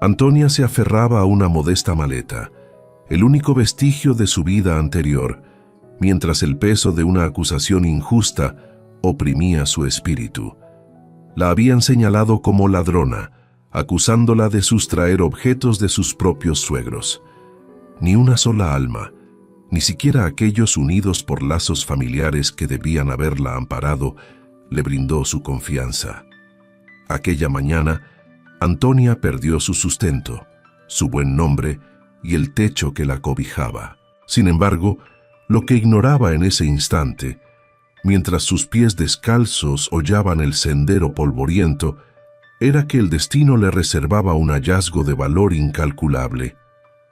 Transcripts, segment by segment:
Antonia se aferraba a una modesta maleta, el único vestigio de su vida anterior, mientras el peso de una acusación injusta oprimía su espíritu. La habían señalado como ladrona, acusándola de sustraer objetos de sus propios suegros. Ni una sola alma, ni siquiera aquellos unidos por lazos familiares que debían haberla amparado, le brindó su confianza. Aquella mañana, Antonia perdió su sustento, su buen nombre y el techo que la cobijaba. Sin embargo, lo que ignoraba en ese instante, mientras sus pies descalzos hollaban el sendero polvoriento, era que el destino le reservaba un hallazgo de valor incalculable,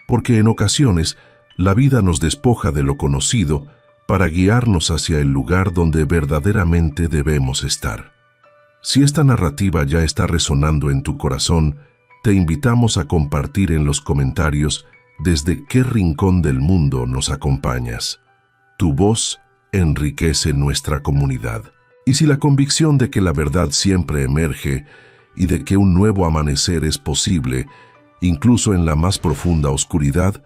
porque en ocasiones la vida nos despoja de lo conocido para guiarnos hacia el lugar donde verdaderamente debemos estar. Si esta narrativa ya está resonando en tu corazón, te invitamos a compartir en los comentarios desde qué rincón del mundo nos acompañas. Tu voz enriquece nuestra comunidad. Y si la convicción de que la verdad siempre emerge y de que un nuevo amanecer es posible, incluso en la más profunda oscuridad,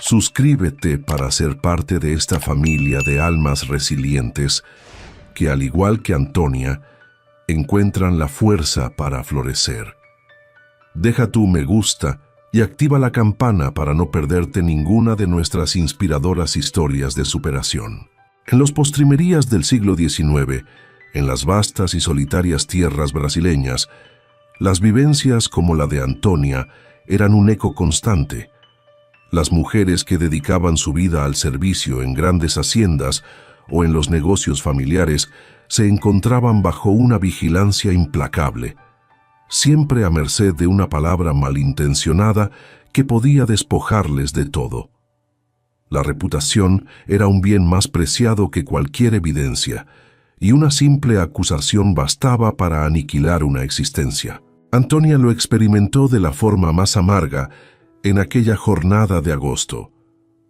suscríbete para ser parte de esta familia de almas resilientes que, al igual que Antonia, encuentran la fuerza para florecer. Deja tu me gusta y activa la campana para no perderte ninguna de nuestras inspiradoras historias de superación. En los postrimerías del siglo XIX, en las vastas y solitarias tierras brasileñas, las vivencias como la de Antonia eran un eco constante. Las mujeres que dedicaban su vida al servicio en grandes haciendas o en los negocios familiares se encontraban bajo una vigilancia implacable, siempre a merced de una palabra malintencionada que podía despojarles de todo. La reputación era un bien más preciado que cualquier evidencia, y una simple acusación bastaba para aniquilar una existencia. Antonia lo experimentó de la forma más amarga en aquella jornada de agosto,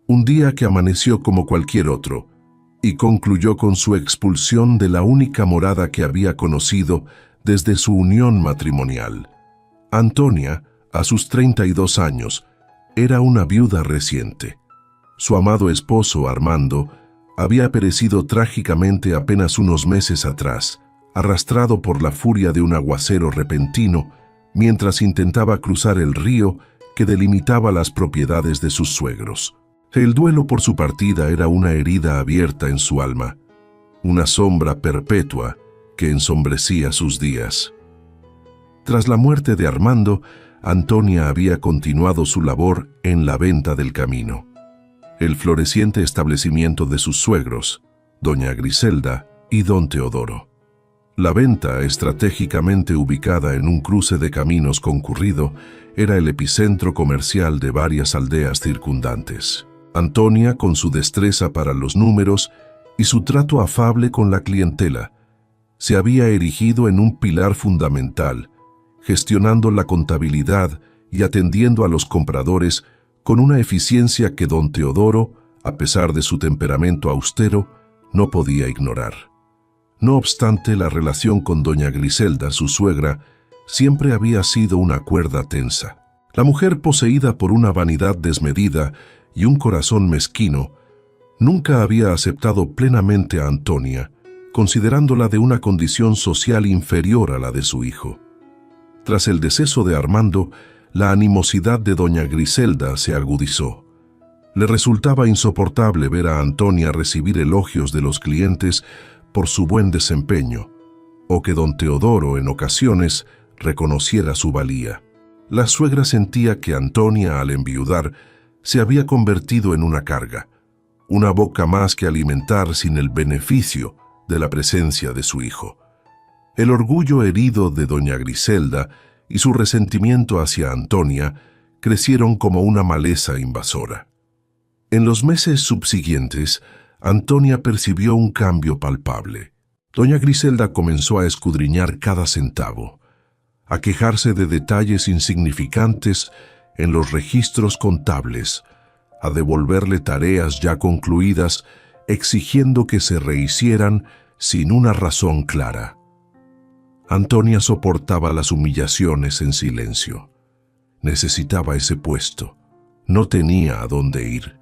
un día que amaneció como cualquier otro, y concluyó con su expulsión de la única morada que había conocido desde su unión matrimonial. Antonia, a sus 32 años, era una viuda reciente. Su amado esposo, Armando, había perecido trágicamente apenas unos meses atrás, arrastrado por la furia de un aguacero repentino, mientras intentaba cruzar el río que delimitaba las propiedades de sus suegros. El duelo por su partida era una herida abierta en su alma, una sombra perpetua que ensombrecía sus días. Tras la muerte de Armando, Antonia había continuado su labor en la venta del camino, el floreciente establecimiento de sus suegros, doña Griselda y don Teodoro. La venta, estratégicamente ubicada en un cruce de caminos concurrido, era el epicentro comercial de varias aldeas circundantes. Antonia, con su destreza para los números y su trato afable con la clientela, se había erigido en un pilar fundamental, gestionando la contabilidad y atendiendo a los compradores con una eficiencia que don Teodoro, a pesar de su temperamento austero, no podía ignorar. No obstante, la relación con doña Griselda, su suegra, siempre había sido una cuerda tensa. La mujer, poseída por una vanidad desmedida y un corazón mezquino, nunca había aceptado plenamente a Antonia, considerándola de una condición social inferior a la de su hijo. Tras el deceso de Armando, la animosidad de doña Griselda se agudizó. Le resultaba insoportable ver a Antonia recibir elogios de los clientes por su buen desempeño, o que don Teodoro en ocasiones reconociera su valía. La suegra sentía que Antonia, al enviudar, se había convertido en una carga, una boca más que alimentar sin el beneficio de la presencia de su hijo. El orgullo herido de doña Griselda y su resentimiento hacia Antonia crecieron como una maleza invasora. En los meses subsiguientes, Antonia percibió un cambio palpable. Doña Griselda comenzó a escudriñar cada centavo, a quejarse de detalles insignificantes en los registros contables, a devolverle tareas ya concluidas, exigiendo que se rehicieran sin una razón clara. Antonia soportaba las humillaciones en silencio. Necesitaba ese puesto. No tenía a dónde ir.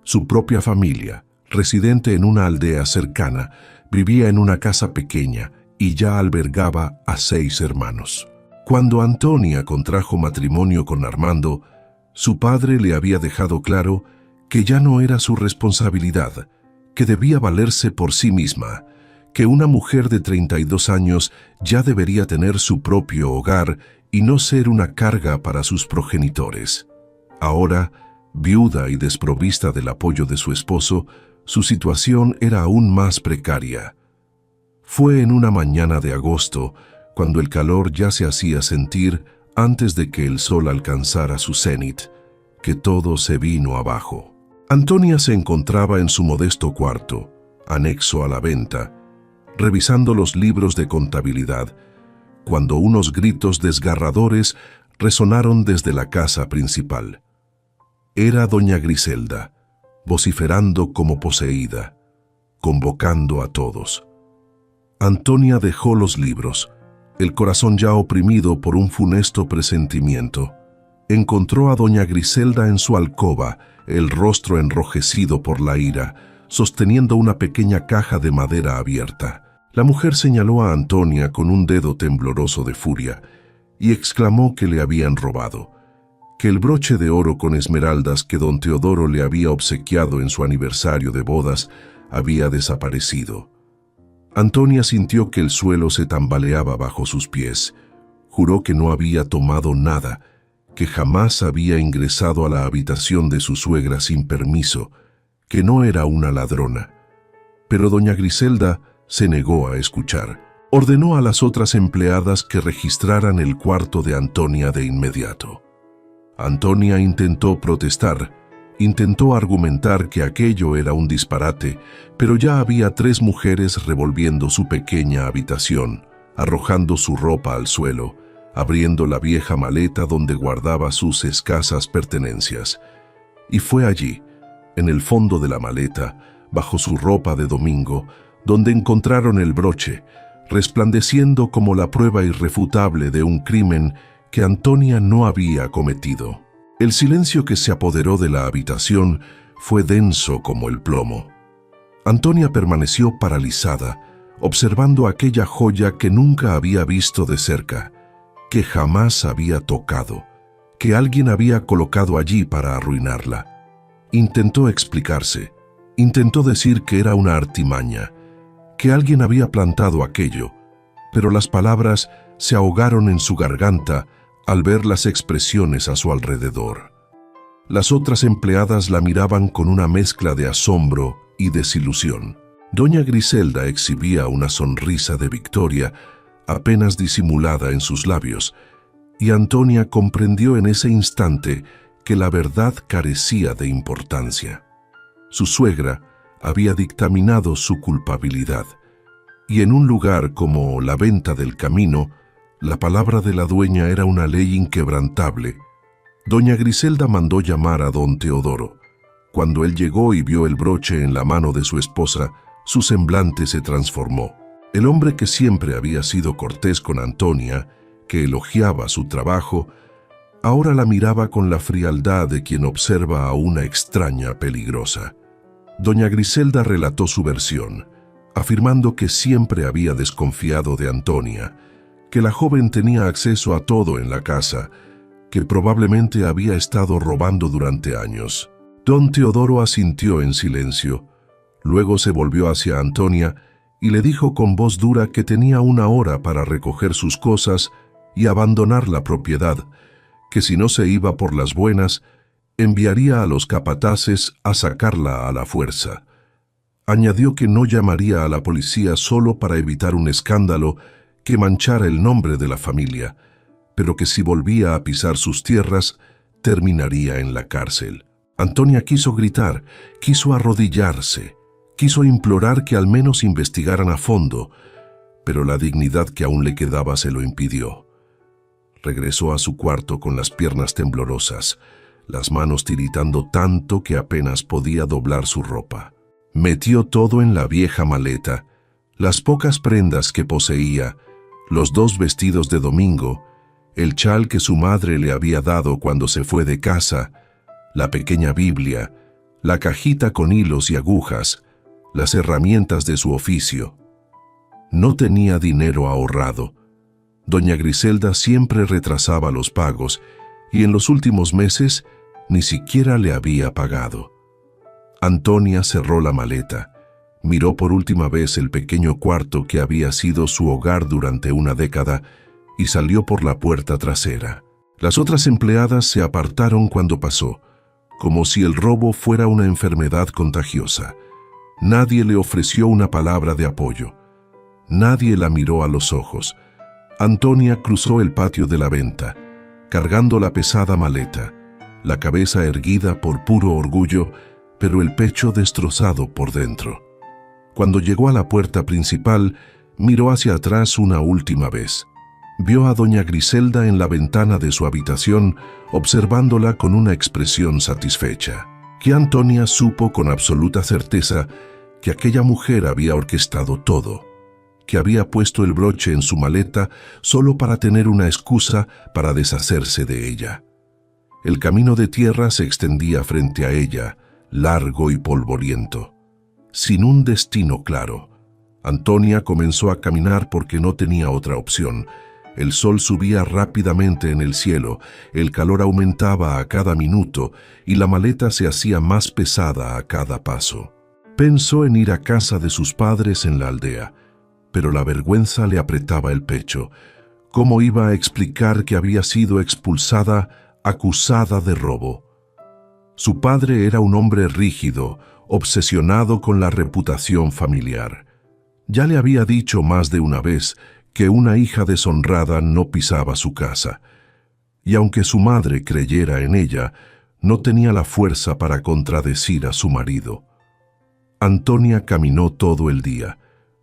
Su propia familia, residente en una aldea cercana, vivía en una casa pequeña y ya albergaba a 6 hermanos. Cuando Antonia contrajo matrimonio con Armando, su padre le había dejado claro que ya no era su responsabilidad, que debía valerse por sí misma, que una mujer de 32 años ya debería tener su propio hogar y no ser una carga para sus progenitores. Ahora, viuda y desprovista del apoyo de su esposo, su situación era aún más precaria. Fue en una mañana de agosto, cuando el calor ya se hacía sentir antes de que el sol alcanzara su cenit, que todo se vino abajo. Antonia se encontraba en su modesto cuarto, anexo a la venta, revisando los libros de contabilidad, cuando unos gritos desgarradores resonaron desde la casa principal. Era doña Griselda, vociferando como poseída, convocando a todos. Antonia dejó los libros, el corazón ya oprimido por un funesto presentimiento. Encontró a doña Griselda en su alcoba, el rostro enrojecido por la ira, sosteniendo una pequeña caja de madera abierta. La mujer señaló a Antonia con un dedo tembloroso de furia y exclamó que le habían robado, que el broche de oro con esmeraldas que don Teodoro le había obsequiado en su aniversario de bodas había desaparecido. Antonia sintió que el suelo se tambaleaba bajo sus pies. Juró que no había tomado nada, que jamás había ingresado a la habitación de su suegra sin permiso, que no era una ladrona. Pero doña Griselda se negó a escuchar. Ordenó a las otras empleadas que registraran el cuarto de Antonia de inmediato. Antonia intentó protestar, intentó argumentar que aquello era un disparate, pero ya había 3 mujeres revolviendo su pequeña habitación, arrojando su ropa al suelo, abriendo la vieja maleta donde guardaba sus escasas pertenencias. Y fue allí, en el fondo de la maleta, bajo su ropa de domingo, donde encontraron el broche, resplandeciendo como la prueba irrefutable de un crimen que Antonia no había cometido. El silencio que se apoderó de la habitación fue denso como el plomo. Antonia permaneció paralizada, observando aquella joya que nunca había visto de cerca, que jamás había tocado, que alguien había colocado allí para arruinarla. Intentó explicarse, intentó decir que era una artimaña, que alguien había plantado aquello, pero las palabras se ahogaron en su garganta al ver las expresiones a su alrededor. Las otras empleadas la miraban con una mezcla de asombro y desilusión. Doña Griselda exhibía una sonrisa de victoria apenas disimulada en sus labios, y Antonia comprendió en ese instante que la verdad carecía de importancia. Su suegra había dictaminado su culpabilidad, y en un lugar como la Venta del Camino, la palabra de la dueña era una ley inquebrantable. Doña Griselda mandó llamar a don Teodoro. Cuando él llegó y vio el broche en la mano de su esposa, su semblante se transformó. El hombre que siempre había sido cortés con Antonia, que elogiaba su trabajo, ahora la miraba con la frialdad de quien observa a una extraña peligrosa. Doña Griselda relató su versión, afirmando que siempre había desconfiado de Antonia, que la joven tenía acceso a todo en la casa, que probablemente había estado robando durante años. Don Teodoro asintió en silencio, luego se volvió hacia Antonia y le dijo con voz dura que tenía 1 hora para recoger sus cosas y abandonar la propiedad, que si no se iba por las buenas, enviaría a los capataces a sacarla a la fuerza. Añadió que no llamaría a la policía solo para evitar un escándalo que manchara el nombre de la familia, pero que si volvía a pisar sus tierras, terminaría en la cárcel. Antonia quiso gritar, quiso arrodillarse, quiso implorar que al menos investigaran a fondo, pero la dignidad que aún le quedaba se lo impidió. Regresó a su cuarto con las piernas temblorosas, las manos tiritando tanto que apenas podía doblar su ropa. Metió todo en la vieja maleta, las pocas prendas que poseía, los 2 vestidos de domingo, el chal que su madre le había dado cuando se fue de casa, la pequeña Biblia, la cajita con hilos y agujas, las herramientas de su oficio. No tenía dinero ahorrado. Doña Griselda siempre retrasaba los pagos y en los últimos meses ni siquiera le había pagado. Antonia cerró la maleta, miró por última vez el pequeño cuarto que había sido su hogar durante una década y salió por la puerta trasera. Las otras empleadas se apartaron cuando pasó, como si el robo fuera una enfermedad contagiosa. Nadie le ofreció una palabra de apoyo. Nadie la miró a los ojos. Antonia cruzó el patio de la venta, cargando la pesada maleta, la cabeza erguida por puro orgullo, pero el pecho destrozado por dentro. Cuando llegó a la puerta principal, miró hacia atrás una última vez. Vio a doña Griselda en la ventana de su habitación, observándola con una expresión satisfecha. Que Antonia supo con absoluta certeza que aquella mujer había orquestado todo, que había puesto el broche en su maleta solo para tener una excusa para deshacerse de ella. El camino de tierra se extendía frente a ella, largo y polvoriento, sin un destino claro. Antonia comenzó a caminar porque no tenía otra opción. El sol subía rápidamente en el cielo, el calor aumentaba a cada minuto y la maleta se hacía más pesada a cada paso. Pensó en ir a casa de sus padres en la aldea, pero la vergüenza le apretaba el pecho. ¿Cómo iba a explicar que había sido expulsada, acusada de robo? Su padre era un hombre rígido, obsesionado con la reputación familiar. Ya le había dicho más de una vez que una hija deshonrada no pisaba su casa, y aunque su madre creyera en ella, no tenía la fuerza para contradecir a su marido. Antonia caminó todo el día,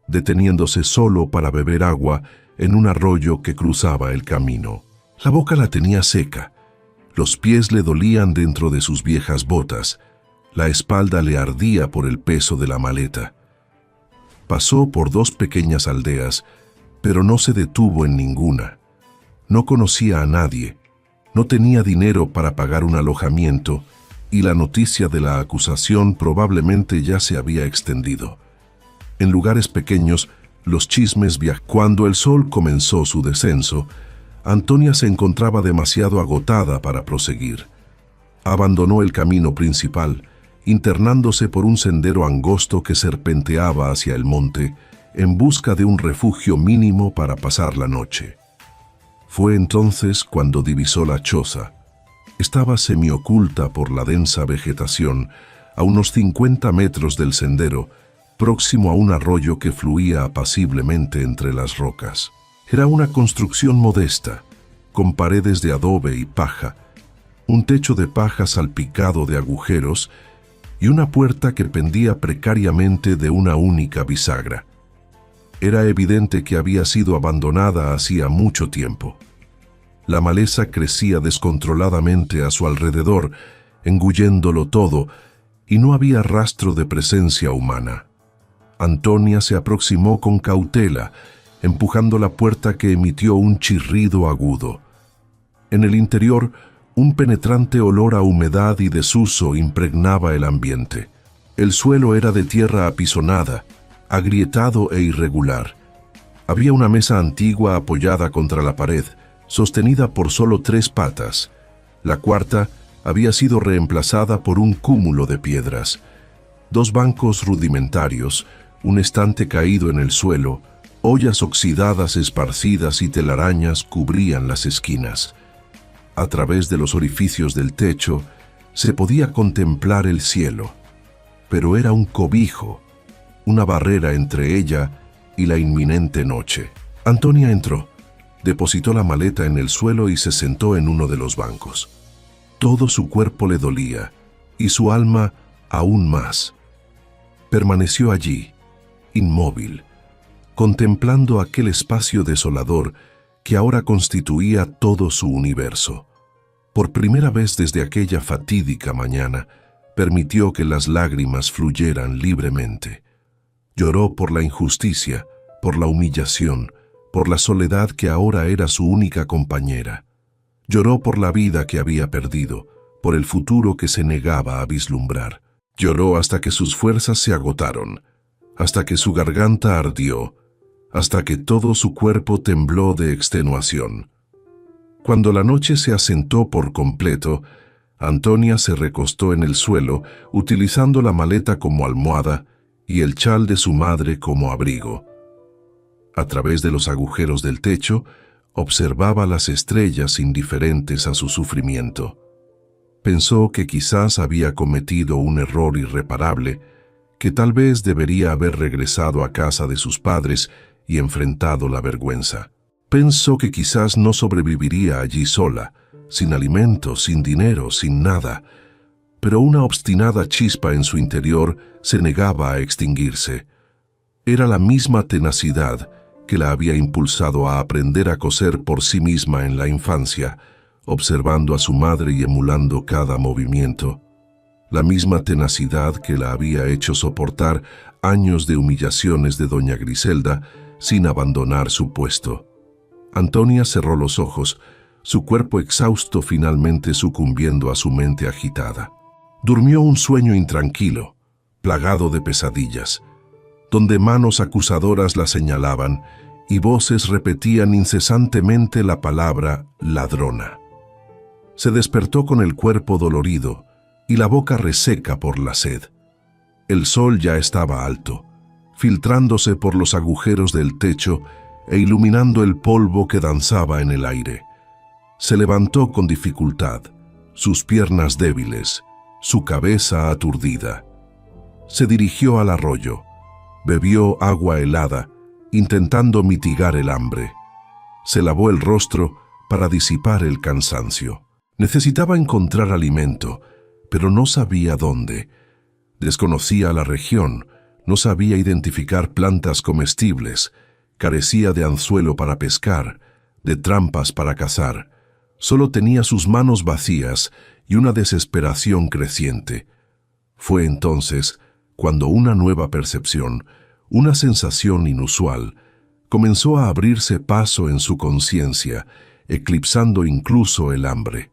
deteniéndose solo para beber agua en un arroyo que cruzaba el camino. La boca la tenía seca, los pies le dolían dentro de sus viejas botas, la espalda le ardía por el peso de la maleta. Pasó por 2 pequeñas aldeas, pero no se detuvo en ninguna. No conocía a nadie, no tenía dinero para pagar un alojamiento y la noticia de la acusación probablemente ya se había extendido. En lugares pequeños, los chismes viajaban. Cuando el sol comenzó su descenso, Antonia se encontraba demasiado agotada para proseguir. Abandonó el camino principal, internándose por un sendero angosto que serpenteaba hacia el monte, en busca de un refugio mínimo para pasar la noche. Fue entonces cuando divisó la choza. Estaba semioculta por la densa vegetación, a unos 50 metros del sendero, próximo a un arroyo que fluía apaciblemente entre las rocas. Era una construcción modesta, con paredes de adobe y paja, un techo de paja salpicado de agujeros y una puerta que pendía precariamente de una única bisagra. Era evidente que había sido abandonada hacía mucho tiempo. La maleza crecía descontroladamente a su alrededor, engulléndolo todo, y no había rastro de presencia humana. Antonia se aproximó con cautela, empujando la puerta que emitió un chirrido agudo. En el interior, un penetrante olor a humedad y desuso impregnaba el ambiente. El suelo era de tierra apisonada, agrietado e irregular. Había una mesa antigua apoyada contra la pared, sostenida por solo 3 patas. La cuarta había sido reemplazada por un cúmulo de piedras. 2 bancos rudimentarios, un estante caído en el suelo, ollas oxidadas esparcidas y telarañas cubrían las esquinas. A través de los orificios del techo se podía contemplar el cielo, pero era un cobijo, una barrera entre ella y la inminente noche. Antonia entró, depositó la maleta en el suelo y se sentó en uno de los bancos. Todo su cuerpo le dolía, y su alma aún más. Permaneció allí, inmóvil, contemplando aquel espacio desolador que ahora constituía todo su universo. Por primera vez desde aquella fatídica mañana, permitió que las lágrimas fluyeran libremente. Lloró por la injusticia, por la humillación, por la soledad que ahora era su única compañera. Lloró por la vida que había perdido, por el futuro que se negaba a vislumbrar. Lloró hasta que sus fuerzas se agotaron, hasta que su garganta ardió, hasta que todo su cuerpo tembló de extenuación. Cuando la noche se asentó por completo, Antonia se recostó en el suelo, utilizando la maleta como almohada y el chal de su madre como abrigo. A través de los agujeros del techo, observaba las estrellas indiferentes a su sufrimiento. Pensó que quizás había cometido un error irreparable, que tal vez debería haber regresado a casa de sus padres y enfrentado la vergüenza. Pensó que quizás no sobreviviría allí sola, sin alimentos, sin dinero, sin nada, pero una obstinada chispa en su interior se negaba a extinguirse. Era la misma tenacidad que la había impulsado a aprender a coser por sí misma en la infancia, observando a su madre y emulando cada movimiento. La misma tenacidad que la había hecho soportar años de humillaciones de doña Griselda sin abandonar su puesto. Antonia cerró los ojos, su cuerpo exhausto finalmente sucumbiendo a su mente agitada. Durmió un sueño intranquilo, plagado de pesadillas, donde manos acusadoras la señalaban y voces repetían incesantemente la palabra ladrona. Se despertó con el cuerpo dolorido y la boca reseca por la sed. El sol ya estaba alto, filtrándose por los agujeros del techo e iluminando el polvo que danzaba en el aire. Se levantó con dificultad, sus piernas débiles, su cabeza aturdida. Se dirigió al arroyo, bebió agua helada, intentando mitigar el hambre. Se lavó el rostro para disipar el cansancio. Necesitaba encontrar alimento, pero no sabía dónde. Desconocía la región, no sabía identificar plantas comestibles, carecía de anzuelo para pescar, de trampas para cazar. Solo tenía sus manos vacías y una desesperación creciente. Fue entonces cuando una nueva percepción, una sensación inusual, comenzó a abrirse paso en su conciencia, eclipsando incluso el hambre.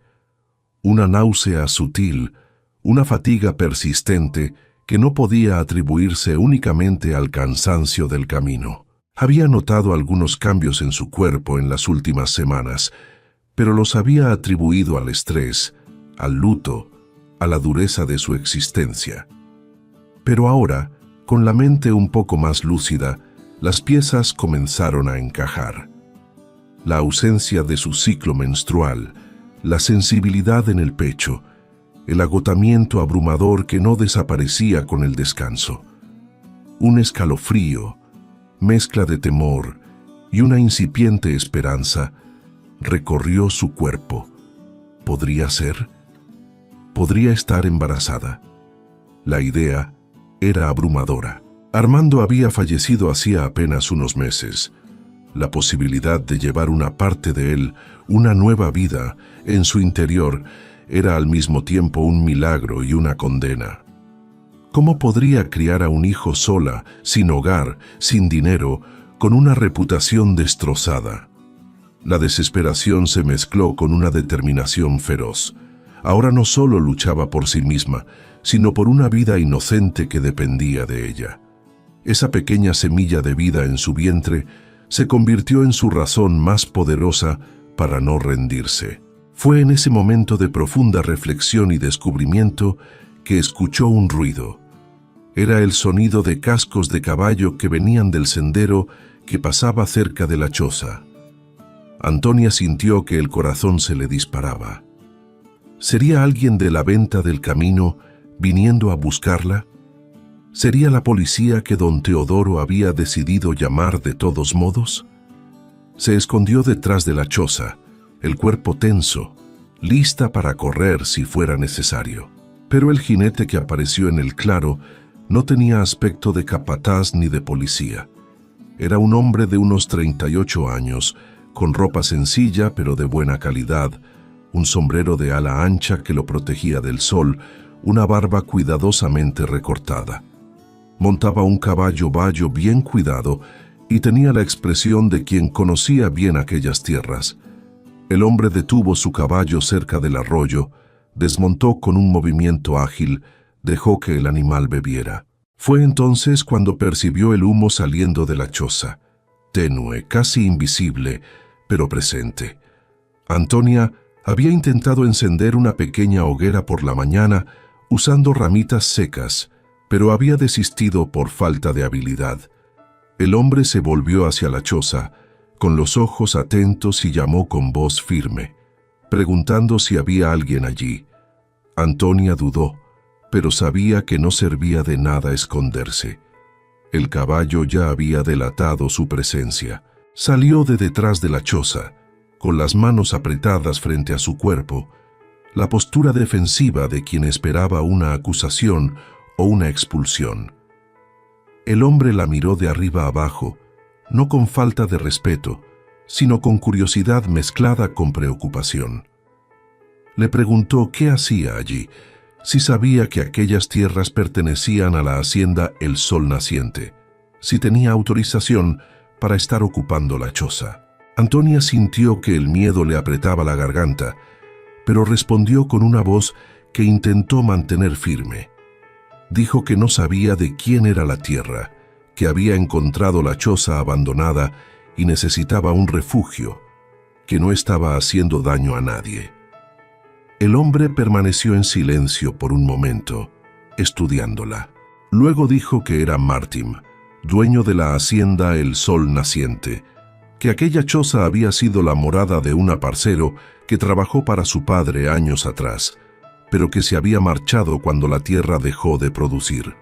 Una náusea sutil, una fatiga persistente que no podía atribuirse únicamente al cansancio del camino. Había notado algunos cambios en su cuerpo en las últimas semanas, pero los había atribuido al estrés, al luto, a la dureza de su existencia. Pero ahora, con la mente un poco más lúcida, las piezas comenzaron a encajar. La ausencia de su ciclo menstrual, la sensibilidad en el pecho, el agotamiento abrumador que no desaparecía con el descanso. Un escalofrío, mezcla de temor y una incipiente esperanza, recorrió su cuerpo. ¿Podría ser? ¿Podría estar embarazada? La idea era abrumadora. Armando había fallecido hacía apenas unos meses. La posibilidad de llevar una parte de él, una nueva vida, en su interior, era al mismo tiempo un milagro y una condena. ¿Cómo podría criar a un hijo sola, sin hogar, sin dinero, con una reputación destrozada? La desesperación se mezcló con una determinación feroz. Ahora no solo luchaba por sí misma, sino por una vida inocente que dependía de ella. Esa pequeña semilla de vida en su vientre se convirtió en su razón más poderosa para no rendirse. Fue en ese momento de profunda reflexión y descubrimiento que escuchó un ruido. Era el sonido de cascos de caballo que venían del sendero que pasaba cerca de la choza. Antonia sintió que el corazón se le disparaba. ¿Sería alguien de la venta del camino viniendo a buscarla? ¿Sería la policía que don Teodoro había decidido llamar de todos modos? Se escondió detrás de la choza, el cuerpo tenso, lista para correr si fuera necesario. Pero el jinete que apareció en el claro no tenía aspecto de capataz ni de policía. Era un hombre de unos 38 años, con ropa sencilla pero de buena calidad, un sombrero de ala ancha que lo protegía del sol, una barba cuidadosamente recortada. Montaba un caballo bayo bien cuidado y tenía la expresión de quien conocía bien aquellas tierras. El hombre detuvo su caballo cerca del arroyo, desmontó con un movimiento ágil, dejó que el animal bebiera. Fue entonces cuando percibió el humo saliendo de la choza, tenue, casi invisible, pero presente. Antonia había intentado encender una pequeña hoguera por la mañana usando ramitas secas, pero había desistido por falta de habilidad. El hombre se volvió hacia la choza, con los ojos atentos, y llamó con voz firme, preguntando si había alguien allí. Antonia dudó, pero sabía que no servía de nada esconderse. El caballo ya había delatado su presencia. Salió de detrás de la choza, con las manos apretadas frente a su cuerpo, la postura defensiva de quien esperaba una acusación o una expulsión. El hombre la miró de arriba abajo, no con falta de respeto, sino con curiosidad mezclada con preocupación. Le preguntó qué hacía allí, si sabía que aquellas tierras pertenecían a la hacienda El Sol Naciente, si tenía autorización para estar ocupando la choza. Antonia sintió que el miedo le apretaba la garganta, pero respondió con una voz que intentó mantener firme. Dijo que no sabía de quién era la tierra, que había encontrado la choza abandonada y necesitaba un refugio, que no estaba haciendo daño a nadie. El hombre permaneció en silencio por un momento, estudiándola. Luego dijo que era Martin, dueño de la hacienda El Sol Naciente, que aquella choza había sido la morada de un aparcero que trabajó para su padre años atrás, pero que se había marchado cuando la tierra dejó de producir.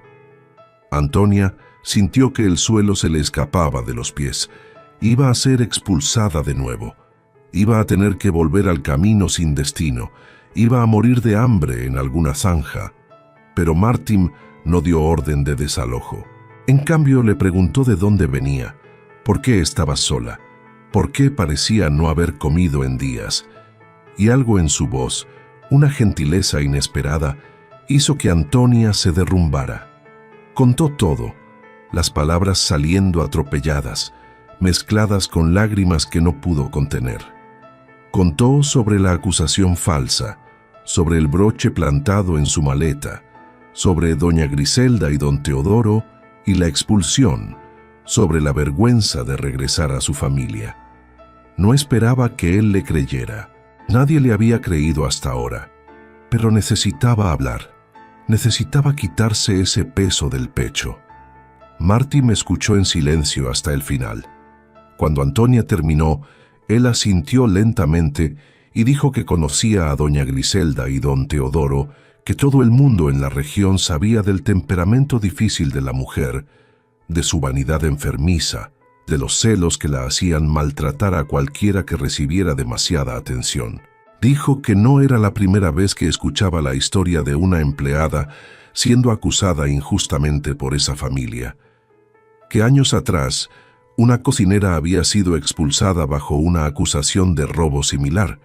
Antonia sintió que el suelo se le escapaba de los pies. Iba a ser expulsada de nuevo. Iba a tener que volver al camino sin destino. Iba a morir de hambre en alguna zanja. Pero Martin no dio orden de desalojo. En cambio, le preguntó de dónde venía, por qué estaba sola, por qué parecía no haber comido en días. Y algo en su voz, una gentileza inesperada, hizo que Antonia se derrumbara. Contó todo, las palabras saliendo atropelladas, mezcladas con lágrimas que no pudo contener. Contó sobre la acusación falsa, sobre el broche plantado en su maleta, sobre doña Griselda y don Teodoro y la expulsión, sobre la vergüenza de regresar a su familia. No esperaba que él le creyera. Nadie le había creído hasta ahora, pero necesitaba hablar. Necesitaba quitarse ese peso del pecho. Martin me escuchó en silencio hasta el final. Cuando Antonia terminó, él asintió lentamente y dijo que conocía a doña Griselda y don Teodoro, que todo el mundo en la región sabía del temperamento difícil de la mujer, de su vanidad enfermiza, de los celos que la hacían maltratar a cualquiera que recibiera demasiada atención. Dijo que no era la primera vez que escuchaba la historia de una empleada siendo acusada injustamente por esa familia, que años atrás una cocinera había sido expulsada bajo una acusación de robo similar.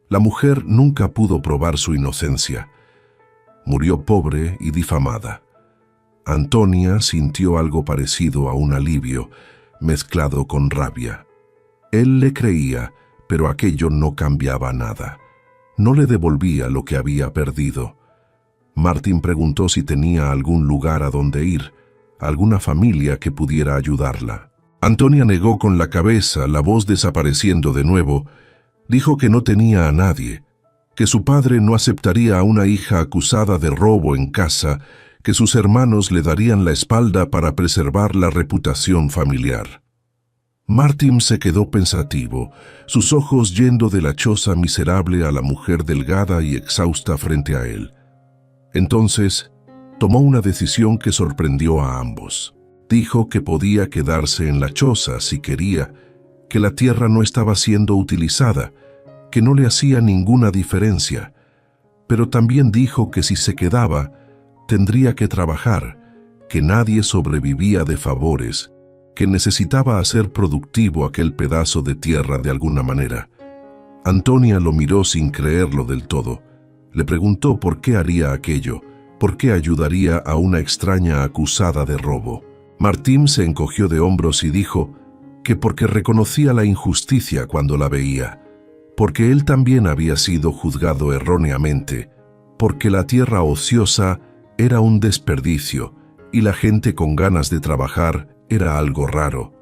La mujer nunca pudo probar su inocencia. Murió pobre y difamada. Antonia sintió algo parecido a un alivio, mezclado con rabia. Él le creía, pero aquello no cambiaba nada. No le devolvía lo que había perdido. Martin preguntó si tenía algún lugar a donde ir, alguna familia que pudiera ayudarla. Antonia negó con la cabeza, la voz desapareciendo de nuevo. Dijo que no tenía a nadie, que su padre no aceptaría a una hija acusada de robo en casa, que sus hermanos le darían la espalda para preservar la reputación familiar. Martin se quedó pensativo, sus ojos yendo de la choza miserable a la mujer delgada y exhausta frente a él. Entonces, tomó una decisión que sorprendió a ambos. Dijo que podía quedarse en la choza si quería, que la tierra no estaba siendo utilizada, que no le hacía ninguna diferencia, pero también dijo que si se quedaba, tendría que trabajar, que nadie sobrevivía de favores, que necesitaba hacer productivo aquel pedazo de tierra de alguna manera. Antonia lo miró sin creerlo del todo. Le preguntó por qué haría aquello, por qué ayudaría a una extraña acusada de robo. Martín se encogió de hombros y dijo que porque reconocía la injusticia cuando la veía, porque él también había sido juzgado erróneamente, porque la tierra ociosa era un desperdicio y la gente con ganas de trabajar era algo raro.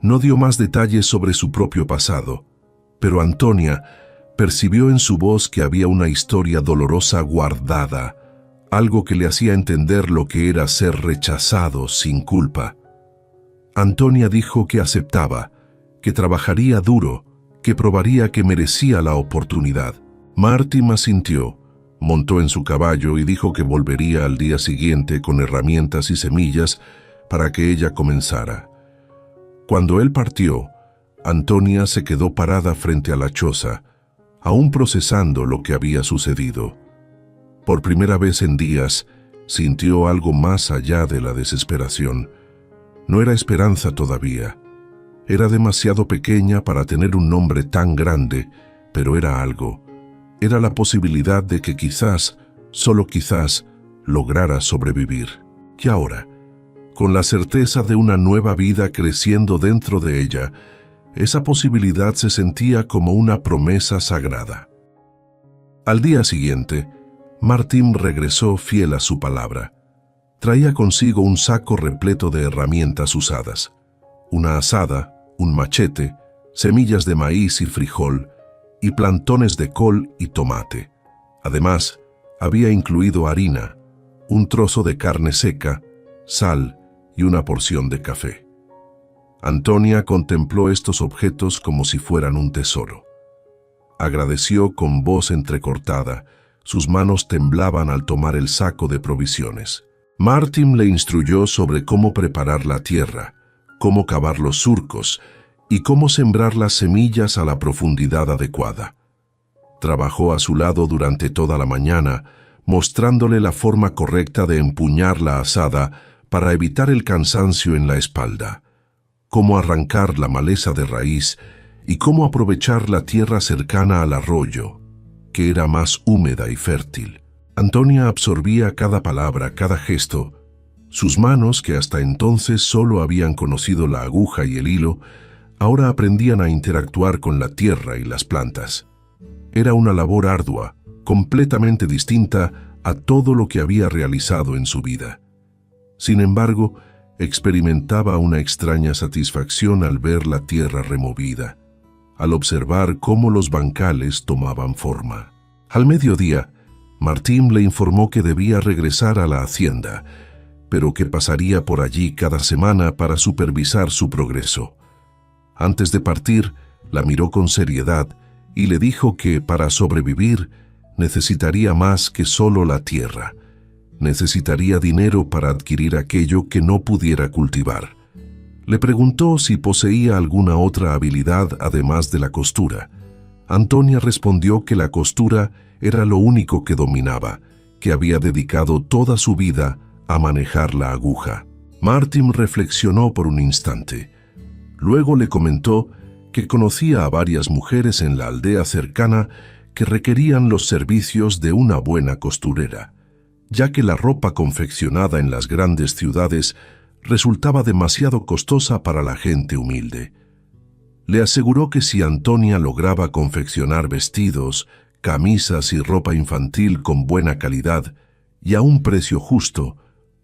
No dio más detalles sobre su propio pasado, pero Antonia percibió en su voz que había una historia dolorosa guardada, algo que le hacía entender lo que era ser rechazado sin culpa. Antonia dijo que aceptaba, que trabajaría duro, que probaría que merecía la oportunidad. Martín asintió, montó en su caballo y dijo que volvería al día siguiente con herramientas y semillas para que ella comenzara. Cuando él partió, Antonia se quedó parada frente a la choza, aún procesando lo que había sucedido. Por primera vez en días, sintió algo más allá de la desesperación. No era esperanza todavía. Era demasiado pequeña para tener un nombre tan grande, pero era algo. Era la posibilidad de que quizás, solo quizás, lograra sobrevivir. Y ahora, con la certeza de una nueva vida creciendo dentro de ella, esa posibilidad se sentía como una promesa sagrada. Al día siguiente, Martín regresó fiel a su palabra. Traía consigo un saco repleto de herramientas usadas, una azada, un machete, semillas de maíz y frijol, y plantones de col y tomate. Además, había incluido harina, un trozo de carne seca, sal y una porción de café. Antonia contempló estos objetos como si fueran un tesoro. Agradeció con voz entrecortada. Sus manos temblaban al tomar el saco de provisiones. Martín le instruyó sobre cómo preparar la tierra, cómo cavar los surcos y cómo sembrar las semillas a la profundidad adecuada. Trabajó a su lado durante toda la mañana, mostrándole la forma correcta de empuñar la azada para evitar el cansancio en la espalda, cómo arrancar la maleza de raíz y cómo aprovechar la tierra cercana al arroyo, que era más húmeda y fértil. Antonia absorbía cada palabra, cada gesto. Sus manos, que hasta entonces solo habían conocido la aguja y el hilo, ahora aprendían a interactuar con la tierra y las plantas. Era una labor ardua, completamente distinta a todo lo que había realizado en su vida. Sin embargo, experimentaba una extraña satisfacción al ver la tierra removida, al observar cómo los bancales tomaban forma. Al mediodía, Martín le informó que debía regresar a la hacienda, pero que pasaría por allí cada semana para supervisar su progreso. Antes de partir, la miró con seriedad y le dijo que para sobrevivir necesitaría más que solo la tierra. Necesitaría dinero para adquirir aquello que no pudiera cultivar. Le preguntó si poseía alguna otra habilidad además de la costura. Antonia respondió que la costura era lo único que dominaba, que había dedicado toda su vida a manejar la aguja. Martín reflexionó por un instante. Luego le comentó que conocía a varias mujeres en la aldea cercana que requerían los servicios de una buena costurera, ya que la ropa confeccionada en las grandes ciudades resultaba demasiado costosa para la gente humilde. Le aseguró que si Antonia lograba confeccionar vestidos, camisas y ropa infantil con buena calidad y a un precio justo,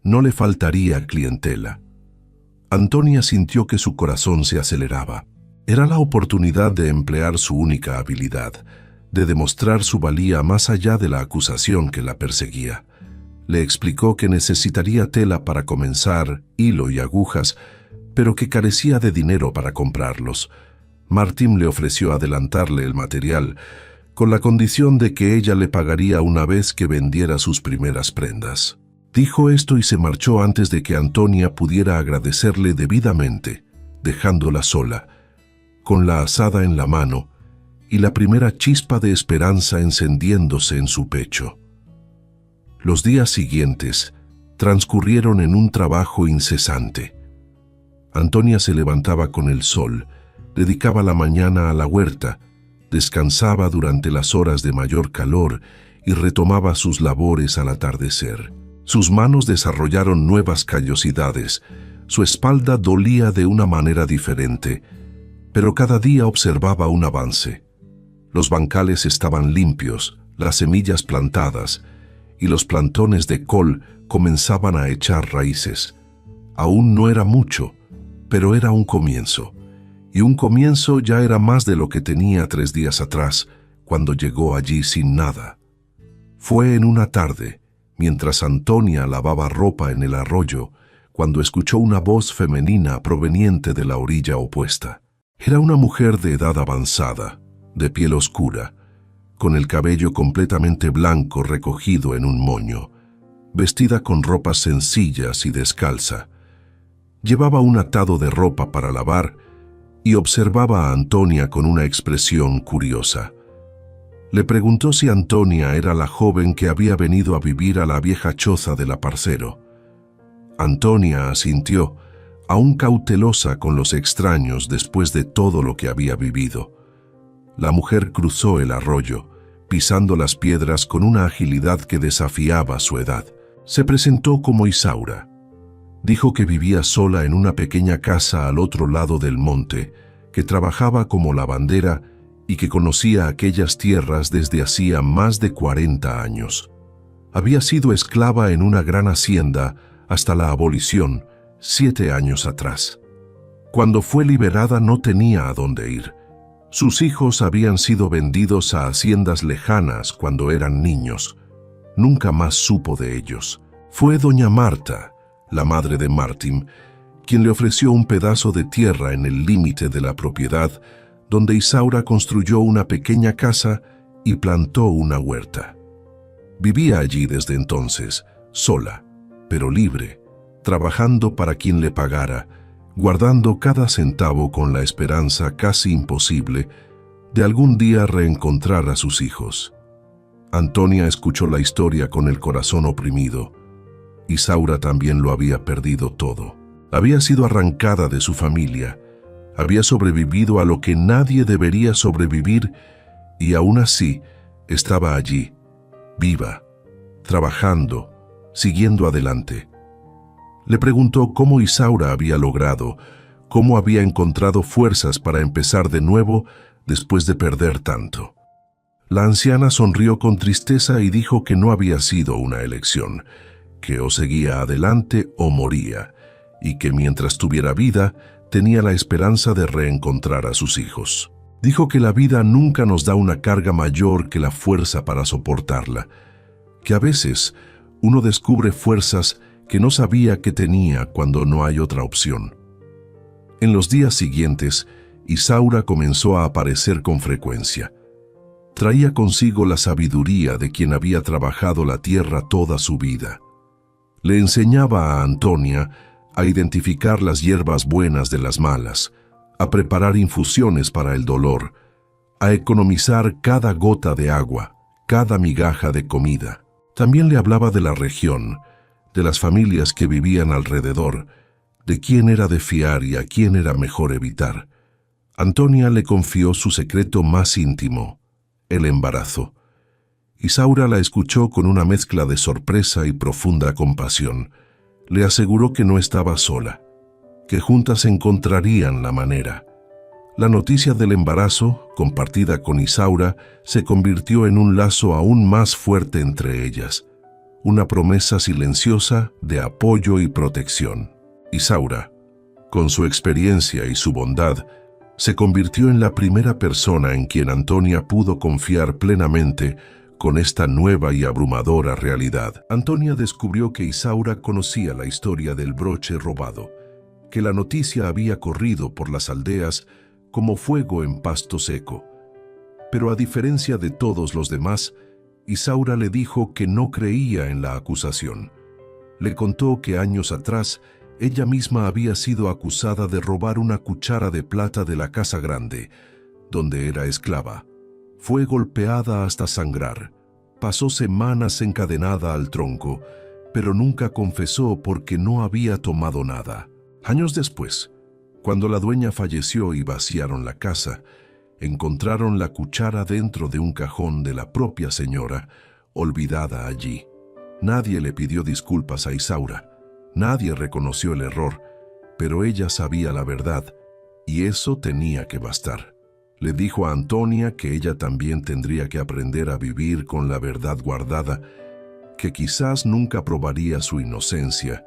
no le faltaría clientela. Antonia sintió que su corazón se aceleraba. Era la oportunidad de emplear su única habilidad, de demostrar su valía más allá de la acusación que la perseguía. Le explicó que necesitaría tela para comenzar, hilo y agujas, pero que carecía de dinero para comprarlos. Martín le ofreció adelantarle el material, con la condición de que ella le pagaría una vez que vendiera sus primeras prendas. Dijo esto y se marchó antes de que Antonia pudiera agradecerle debidamente, dejándola sola, con la azada en la mano y la primera chispa de esperanza encendiéndose en su pecho. Los días siguientes transcurrieron en un trabajo incesante. Antonia se levantaba con el sol, dedicaba la mañana a la huerta, descansaba durante las horas de mayor calor y retomaba sus labores al atardecer. Sus manos desarrollaron nuevas callosidades, Su espalda dolía de una manera diferente, pero cada día observaba un avance. Los bancales estaban limpios, las semillas plantadas, y los plantones de col comenzaban a echar raíces. Aún no era mucho, pero era un comienzo. Y un comienzo ya era más de lo que tenía 3 días atrás, cuando llegó allí sin nada. Fue en una tarde, mientras Antonia lavaba ropa en el arroyo, cuando escuchó una voz femenina proveniente de la orilla opuesta. Era una mujer de edad avanzada, de piel oscura, con el cabello completamente blanco recogido en un moño, vestida con ropas sencillas y descalza. Llevaba un atado de ropa para lavar y observaba a Antonia con una expresión curiosa. Le preguntó si Antonia era la joven que había venido a vivir a la vieja choza del aparcero. Antonia asintió, aún cautelosa con los extraños después de todo lo que había vivido. La mujer cruzó el arroyo, pisando las piedras con una agilidad que desafiaba su edad. Se presentó como Isaura. Dijo que vivía sola en una pequeña casa al otro lado del monte, que trabajaba como lavandera y que conocía aquellas tierras desde hacía más de 40 años. Había sido esclava en una gran hacienda hasta la abolición, 7 años atrás. Cuando fue liberada no tenía a dónde ir. Sus hijos habían sido vendidos a haciendas lejanas cuando eran niños. Nunca más supo de ellos. Fue doña Marta, la madre de Martín, quien le ofreció un pedazo de tierra en el límite de la propiedad, donde Isaura construyó una pequeña casa y plantó una huerta. Vivía allí desde entonces, sola, pero libre, trabajando para quien le pagara, guardando cada centavo con la esperanza casi imposible de algún día reencontrar a sus hijos. Antonia escuchó la historia con el corazón oprimido. Isaura también lo había perdido todo. Había sido arrancada de su familia, había sobrevivido a lo que nadie debería sobrevivir y aún así estaba allí, viva, trabajando, siguiendo adelante. Le preguntó cómo Isaura había logrado, cómo había encontrado fuerzas para empezar de nuevo después de perder tanto. La anciana sonrió con tristeza y dijo que no había sido una elección, que o seguía adelante o moría, y que mientras tuviera vida tenía la esperanza de reencontrar a sus hijos. Dijo que la vida nunca nos da una carga mayor que la fuerza para soportarla, que a veces uno descubre fuerzas que no sabía que tenía cuando no hay otra opción. En los días siguientes, Isaura comenzó a aparecer con frecuencia. Traía consigo la sabiduría de quien había trabajado la tierra toda su vida. Le enseñaba a Antonia a identificar las hierbas buenas de las malas, a preparar infusiones para el dolor, a economizar cada gota de agua, cada migaja de comida. También le hablaba de la región, de las familias que vivían alrededor, de quién era de fiar y a quién era mejor evitar. Antonia le confió su secreto más íntimo, el embarazo. Isaura la escuchó con una mezcla de sorpresa y profunda compasión. Le aseguró que no estaba sola, que juntas encontrarían la manera. La noticia del embarazo, compartida con Isaura, se convirtió en un lazo aún más fuerte entre ellas, una promesa silenciosa de apoyo y protección. Isaura, con su experiencia y su bondad, se convirtió en la primera persona en quien Antonia pudo confiar plenamente con esta nueva y abrumadora realidad. Antonia descubrió que Isaura conocía la historia del broche robado, que la noticia había corrido por las aldeas como fuego en pasto seco. Pero a diferencia de todos los demás, Isaura le dijo que no creía en la acusación. Le contó que años atrás ella misma había sido acusada de robar una cuchara de plata de la casa grande, donde era esclava. Fue golpeada hasta sangrar. Pasó semanas encadenada al tronco, pero nunca confesó porque no había tomado nada. Años después, cuando la dueña falleció y vaciaron la casa, encontraron la cuchara dentro de un cajón de la propia señora, olvidada allí. Nadie le pidió disculpas a Isaura, nadie reconoció el error, pero ella sabía la verdad, y eso tenía que bastar. Le dijo a Antonia que ella también tendría que aprender a vivir con la verdad guardada, que quizás nunca probaría su inocencia,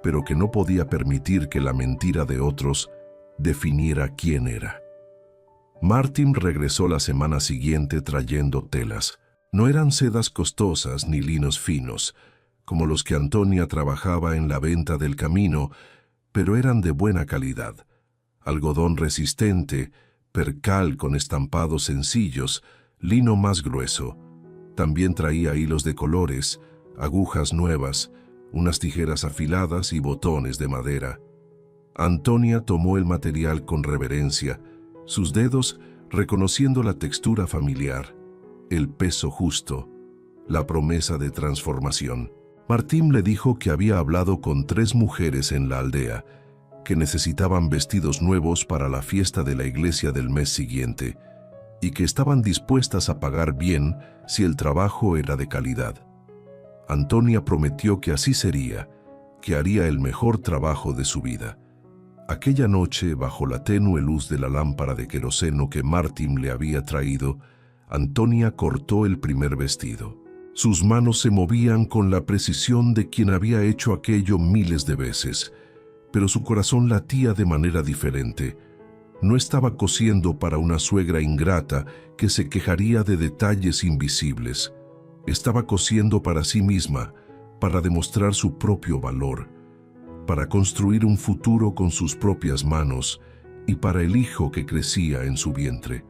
pero que no podía permitir que la mentira de otros definiera quién era. Martin regresó la semana siguiente trayendo telas. No eran sedas costosas ni linos finos, como los que Antonia trabajaba en la venta del camino, pero eran de buena calidad. Algodón resistente, percal con estampados sencillos, lino más grueso. También traía hilos de colores, agujas nuevas, unas tijeras afiladas y botones de madera. Antonia tomó el material con reverencia, sus dedos reconociendo la textura familiar, el peso justo, la promesa de transformación. Martín le dijo que había hablado con 3 mujeres en la aldea, que necesitaban vestidos nuevos para la fiesta de la iglesia del mes siguiente, y que estaban dispuestas a pagar bien si el trabajo era de calidad. Antonia prometió que así sería, que haría el mejor trabajo de su vida. Aquella noche, bajo la tenue luz de la lámpara de queroseno que Martín le había traído, Antonia cortó el primer vestido. Sus manos se movían con la precisión de quien había hecho aquello miles de veces, pero su corazón latía de manera diferente. No estaba cosiendo para una suegra ingrata que se quejaría de detalles invisibles. Estaba cosiendo para sí misma, para demostrar su propio valor, para construir un futuro con sus propias manos y para el hijo que crecía en su vientre.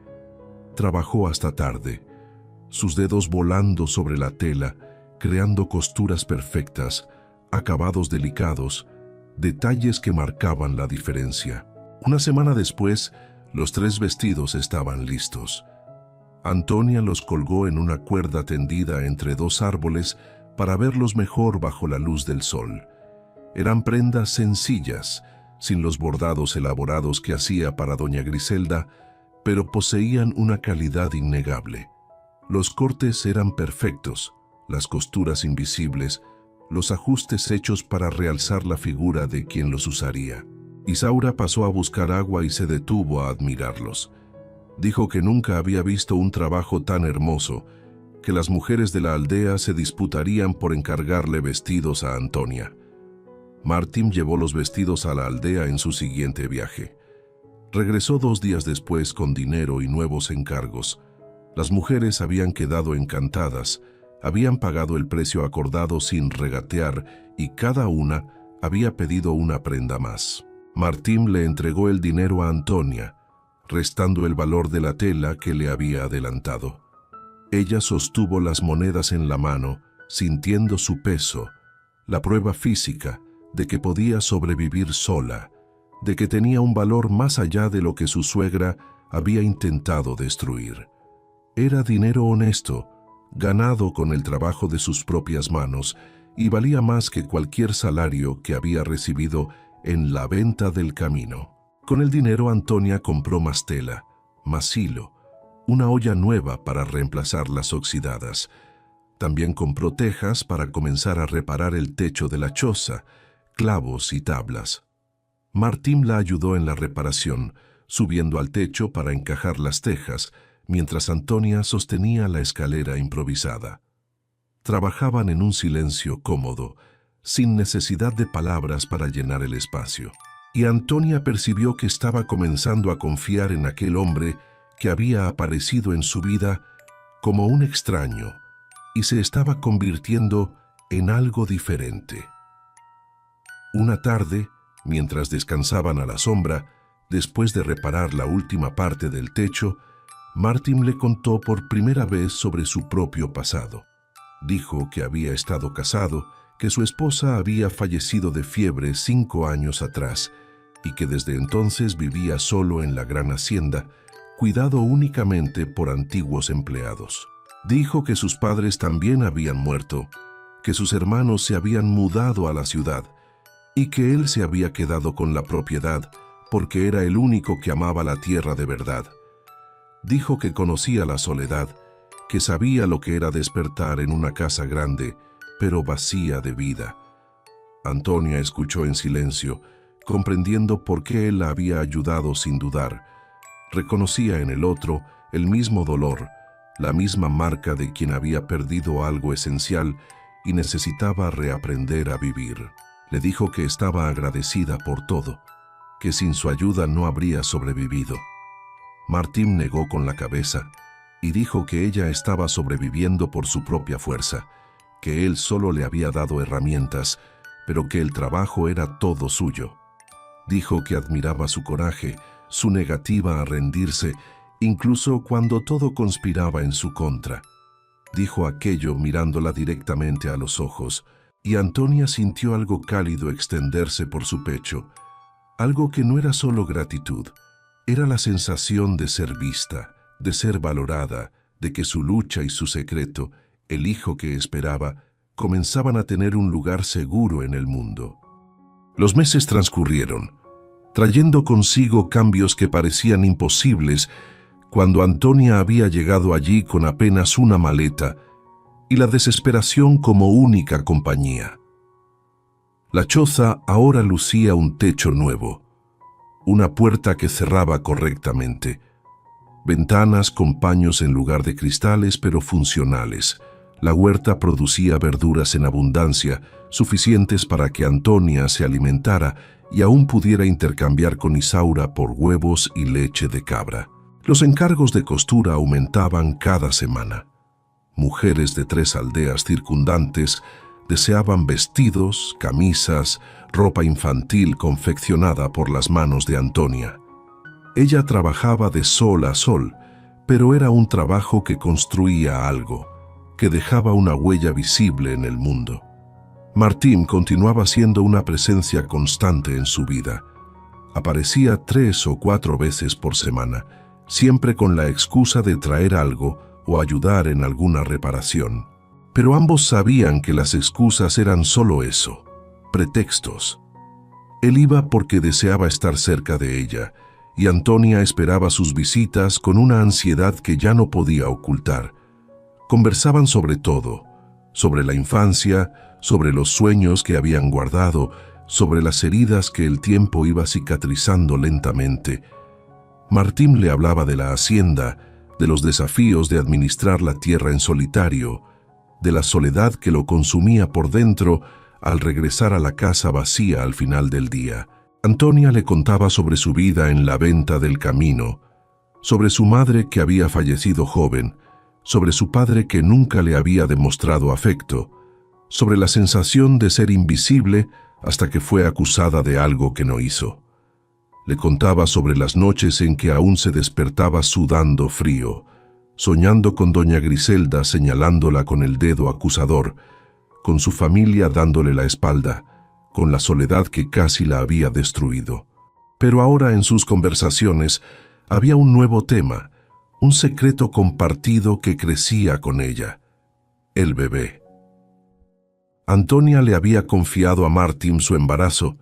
Trabajó hasta tarde, sus dedos volando sobre la tela, creando costuras perfectas, acabados delicados, detalles que marcaban la diferencia. Una semana después, los 3 vestidos estaban listos. Antonia los colgó en una cuerda tendida entre 2 árboles para verlos mejor bajo la luz del sol. Eran prendas sencillas, sin los bordados elaborados que hacía para doña Griselda, pero poseían una calidad innegable. Los cortes eran perfectos, las costuras invisibles, los ajustes hechos para realzar la figura de quien los usaría. Isaura pasó a buscar agua y se detuvo a admirarlos. Dijo que nunca había visto un trabajo tan hermoso, que las mujeres de la aldea se disputarían por encargarle vestidos a Antonia. Martín llevó los vestidos a la aldea en su siguiente viaje. Regresó 2 días después con dinero y nuevos encargos. Las mujeres habían quedado encantadas, habían pagado el precio acordado sin regatear y cada una había pedido una prenda más. Martín le entregó el dinero a Antonia, restando el valor de la tela que le había adelantado. Ella sostuvo las monedas en la mano, sintiendo su peso, la prueba física de que podía sobrevivir sola, de que tenía un valor más allá de lo que su suegra había intentado destruir. Era dinero honesto, ganado con el trabajo de sus propias manos, y valía más que cualquier salario que había recibido en la venta del camino. Con el dinero Antonia compró más tela, más hilo, una olla nueva para reemplazar las oxidadas. También compró tejas para comenzar a reparar el techo de la choza, clavos y tablas. Martín la ayudó en la reparación, subiendo al techo para encajar las tejas, mientras Antonia sostenía la escalera improvisada. Trabajaban en un silencio cómodo, sin necesidad de palabras para llenar el espacio. Y Antonia percibió que estaba comenzando a confiar en aquel hombre que había aparecido en su vida como un extraño y se estaba convirtiendo en algo diferente. Una tarde, mientras descansaban a la sombra, después de reparar la última parte del techo, Martín le contó por primera vez sobre su propio pasado. Dijo que había estado casado, que su esposa había fallecido de fiebre 5 años atrás y que desde entonces vivía solo en la gran hacienda, cuidado únicamente por antiguos empleados. Dijo que sus padres también habían muerto, que sus hermanos se habían mudado a la ciudad y que él se había quedado con la propiedad porque era el único que amaba la tierra de verdad. Dijo que conocía la soledad, que sabía lo que era despertar en una casa grande, pero vacía de vida. Antonia escuchó en silencio, comprendiendo por qué él la había ayudado sin dudar. Reconocía en el otro el mismo dolor, la misma marca de quien había perdido algo esencial y necesitaba reaprender a vivir. Le dijo que estaba agradecida por todo, que sin su ayuda no habría sobrevivido. Martín negó con la cabeza y dijo que ella estaba sobreviviendo por su propia fuerza, que él solo le había dado herramientas, pero que el trabajo era todo suyo. Dijo que admiraba su coraje, su negativa a rendirse, incluso cuando todo conspiraba en su contra. Dijo aquello mirándola directamente a los ojos, y Antonia sintió algo cálido extenderse por su pecho, algo que no era solo gratitud, era la sensación de ser vista, de ser valorada, de que su lucha y su secreto, el hijo que esperaba, comenzaban a tener un lugar seguro en el mundo. Los meses transcurrieron, trayendo consigo cambios que parecían imposibles cuando Antonia había llegado allí con apenas una maleta y la desesperación como única compañía. La choza ahora lucía un techo nuevo, una puerta que cerraba correctamente, ventanas con paños en lugar de cristales pero funcionales. La huerta producía verduras en abundancia, suficientes para que Antonia se alimentara y aún pudiera intercambiar con Isaura por huevos y leche de cabra. Los encargos de costura aumentaban cada semana. Mujeres de 3 aldeas circundantes deseaban vestidos, camisas, ropa infantil confeccionada por las manos de Antonia. Ella trabajaba de sol a sol, pero era un trabajo que construía algo, que dejaba una huella visible en el mundo. Martín continuaba siendo una presencia constante en su vida. Aparecía 3 o 4 veces por semana, siempre con la excusa de traer algo o ayudar en alguna reparación. Pero ambos sabían que las excusas eran solo eso, pretextos. Él iba porque deseaba estar cerca de ella, y Antonia esperaba sus visitas con una ansiedad que ya no podía ocultar. Conversaban sobre todo, sobre la infancia, sobre los sueños que habían guardado, sobre las heridas que el tiempo iba cicatrizando lentamente. Martín le hablaba de la hacienda, de los desafíos de administrar la tierra en solitario, de la soledad que lo consumía por dentro al regresar a la casa vacía al final del día. Antonia le contaba sobre su vida en la venta del camino, sobre su madre que había fallecido joven, sobre su padre que nunca le había demostrado afecto, sobre la sensación de ser invisible hasta que fue acusada de algo que no hizo. Le contaba sobre las noches en que aún se despertaba sudando frío, soñando con doña Griselda señalándola con el dedo acusador, con su familia dándole la espalda, con la soledad que casi la había destruido. Pero ahora en sus conversaciones había un nuevo tema, un secreto compartido que crecía con ella: el bebé. Antonia le había confiado a Martín su embarazo,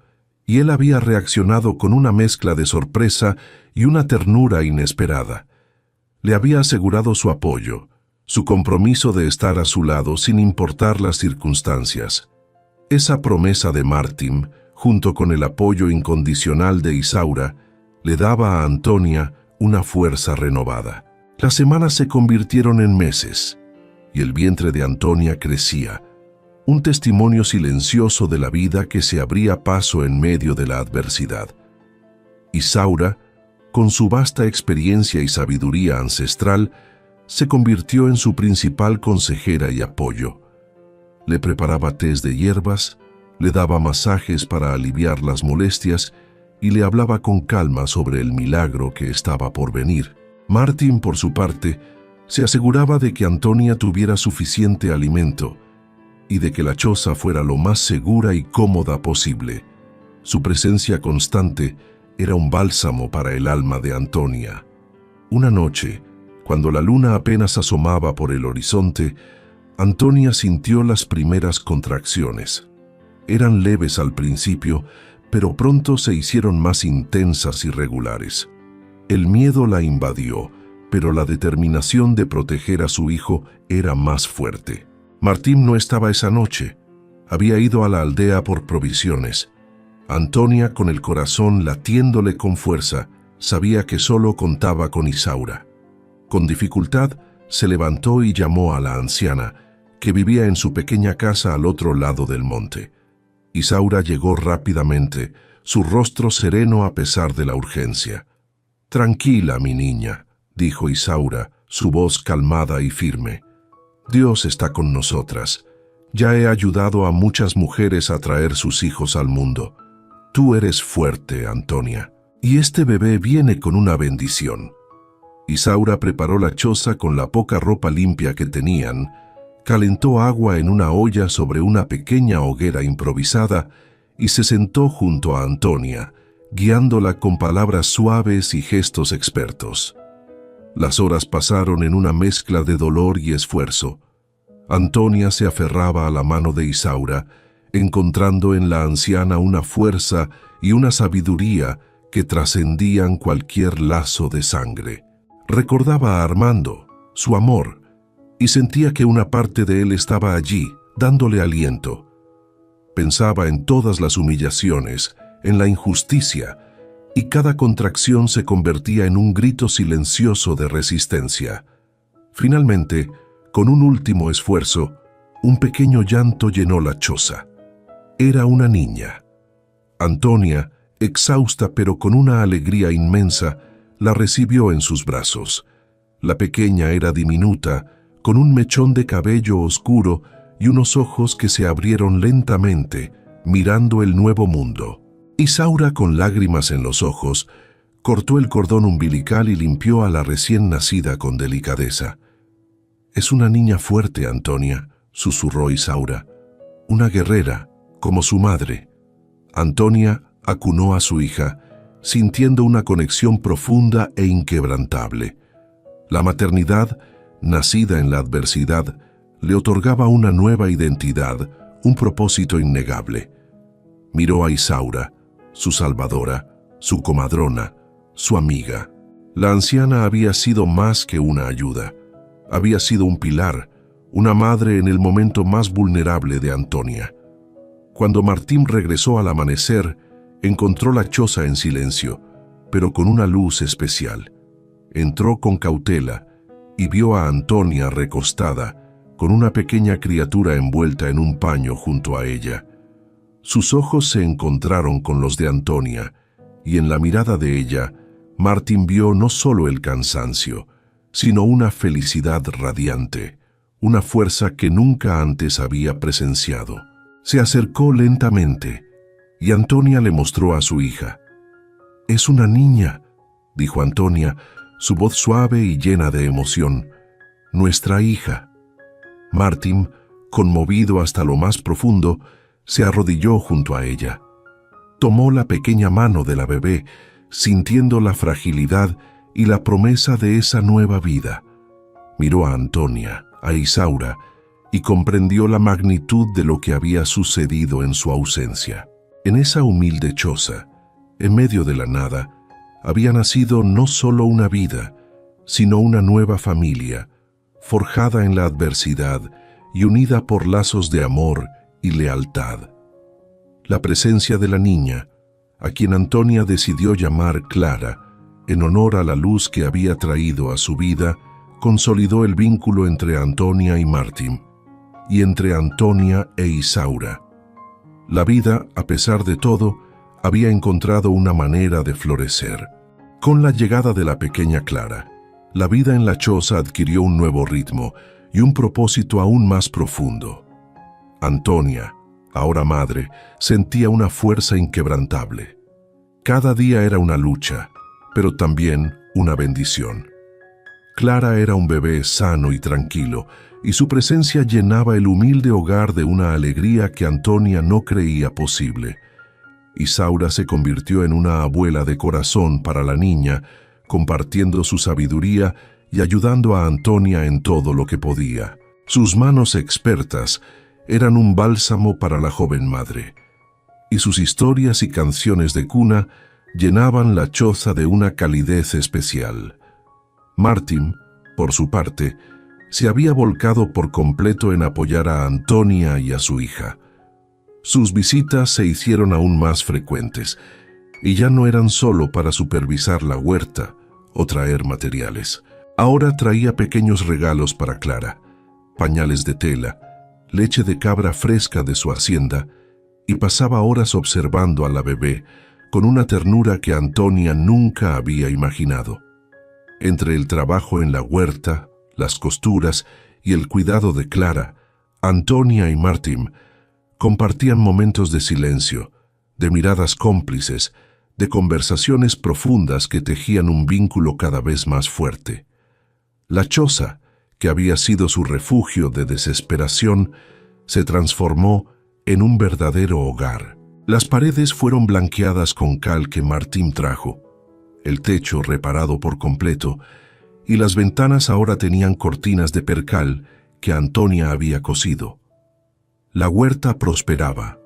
y él había reaccionado con una mezcla de sorpresa y una ternura inesperada. Le había asegurado su apoyo, su compromiso de estar a su lado sin importar las circunstancias. Esa promesa de Martín, junto con el apoyo incondicional de Isaura, le daba a Antonia una fuerza renovada. Las semanas se convirtieron en meses, y el vientre de Antonia crecía, un testimonio silencioso de la vida que se abría paso en medio de la adversidad. Isaura, con su vasta experiencia y sabiduría ancestral, se convirtió en su principal consejera y apoyo. Le preparaba tés de hierbas, le daba masajes para aliviar las molestias y le hablaba con calma sobre el milagro que estaba por venir. Martín, por su parte, se aseguraba de que Antonia tuviera suficiente alimento y de que la choza fuera lo más segura y cómoda posible. Su presencia constante era un bálsamo para el alma de Antonia. Una noche, cuando la luna apenas asomaba por el horizonte, Antonia sintió las primeras contracciones. Eran leves al principio, pero pronto se hicieron más intensas y regulares. El miedo la invadió, pero la determinación de proteger a su hijo era más fuerte. Martín no estaba esa noche. Había ido a la aldea por provisiones. Antonia, con el corazón latiéndole con fuerza, sabía que solo contaba con Isaura. Con dificultad, se levantó y llamó a la anciana, que vivía en su pequeña casa al otro lado del monte. Isaura llegó rápidamente, su rostro sereno a pesar de la urgencia. «Tranquila, mi niña», dijo Isaura, su voz calmada y firme. «Dios está con nosotras. Ya he ayudado a muchas mujeres a traer sus hijos al mundo. Tú eres fuerte, Antonia, y este bebé viene con una bendición». Isaura preparó la choza con la poca ropa limpia que tenían, calentó agua en una olla sobre una pequeña hoguera improvisada y se sentó junto a Antonia, guiándola con palabras suaves y gestos expertos. Las horas pasaron en una mezcla de dolor y esfuerzo. Antonia se aferraba a la mano de Isaura, encontrando en la anciana una fuerza y una sabiduría que trascendían cualquier lazo de sangre. Recordaba a Armando, su amor, y sentía que una parte de él estaba allí, dándole aliento. Pensaba en todas las humillaciones, en la injusticia, y cada contracción se convertía en un grito silencioso de resistencia. Finalmente, con un último esfuerzo, un pequeño llanto llenó la choza. Era una niña. Antonia, exhausta pero con una alegría inmensa, la recibió en sus brazos. La pequeña era diminuta, con un mechón de cabello oscuro y unos ojos que se abrieron lentamente, mirando el nuevo mundo. Isaura, con lágrimas en los ojos, cortó el cordón umbilical y limpió a la recién nacida con delicadeza. «Es una niña fuerte, Antonia», susurró Isaura. «Una guerrera, como su madre». Antonia acunó a su hija, sintiendo una conexión profunda e inquebrantable. La maternidad, nacida en la adversidad, le otorgaba una nueva identidad, un propósito innegable. Miró a Isaura, su salvadora, su comadrona, su amiga. La anciana había sido más que una ayuda. Había sido un pilar, una madre en el momento más vulnerable de Antonia. Cuando Martín regresó al amanecer, encontró la choza en silencio, pero con una luz especial. Entró con cautela y vio a Antonia recostada, con una pequeña criatura envuelta en un paño junto a ella. Sus ojos se encontraron con los de Antonia, y en la mirada de ella, Martín vio no solo el cansancio, sino una felicidad radiante, una fuerza que nunca antes había presenciado. Se acercó lentamente, y Antonia le mostró a su hija. «Es una niña», dijo Antonia, su voz suave y llena de emoción. «Nuestra hija». Martín, conmovido hasta lo más profundo, se arrodilló junto a ella. Tomó la pequeña mano de la bebé, sintiendo la fragilidad y la promesa de esa nueva vida. Miró a Antonia, a Isaura, y comprendió la magnitud de lo que había sucedido en su ausencia. En esa humilde choza, en medio de la nada, había nacido no solo una vida, sino una nueva familia, forjada en la adversidad y unida por lazos de amor y lealtad. La presencia de la niña, a quien Antonia decidió llamar Clara, en honor a la luz que había traído a su vida, consolidó el vínculo entre Antonia y Martín, y entre Antonia e Isaura. La vida, a pesar de todo, había encontrado una manera de florecer. Con la llegada de la pequeña Clara, la vida en la choza adquirió un nuevo ritmo y un propósito aún más profundo. Antonia, ahora madre, sentía una fuerza inquebrantable. Cada día era una lucha, pero también una bendición. Clara era un bebé sano y tranquilo, y su presencia llenaba el humilde hogar de una alegría que Antonia no creía posible. Isaura se convirtió en una abuela de corazón para la niña, compartiendo su sabiduría y ayudando a Antonia en todo lo que podía. Sus manos expertas eran un bálsamo para la joven madre, y sus historias y canciones de cuna llenaban la choza de una calidez especial. Martín, por su parte, se había volcado por completo en apoyar a Antonia y a su hija. Sus visitas se hicieron aún más frecuentes, y ya no eran solo para supervisar la huerta o traer materiales. Ahora traía pequeños regalos para Clara, pañales de tela, leche de cabra fresca de su hacienda, y pasaba horas observando a la bebé con una ternura que Antonia nunca había imaginado. Entre el trabajo en la huerta, las costuras y el cuidado de Clara, Antonia y Martín compartían momentos de silencio, de miradas cómplices, de conversaciones profundas que tejían un vínculo cada vez más fuerte. La choza, que había sido su refugio de desesperación, se transformó en un verdadero hogar. Las paredes fueron blanqueadas con cal que Martín trajo, el techo reparado por completo, y las ventanas ahora tenían cortinas de percal que Antonia había cosido. La huerta prosperaba,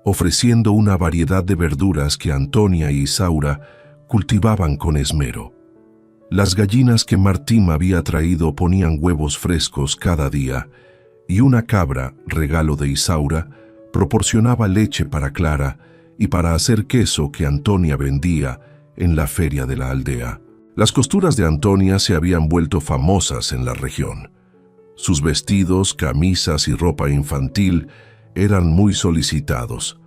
ofreciendo una variedad de verduras que Antonia y Isaura cultivaban con esmero. Las gallinas que Martín había traído ponían huevos frescos cada día, y una cabra, regalo de Isaura, proporcionaba leche para Clara y para hacer queso que Antonia vendía en la feria de la aldea. Las costuras de Antonia se habían vuelto famosas en la región. Sus vestidos, camisas y ropa infantil eran muy solicitados.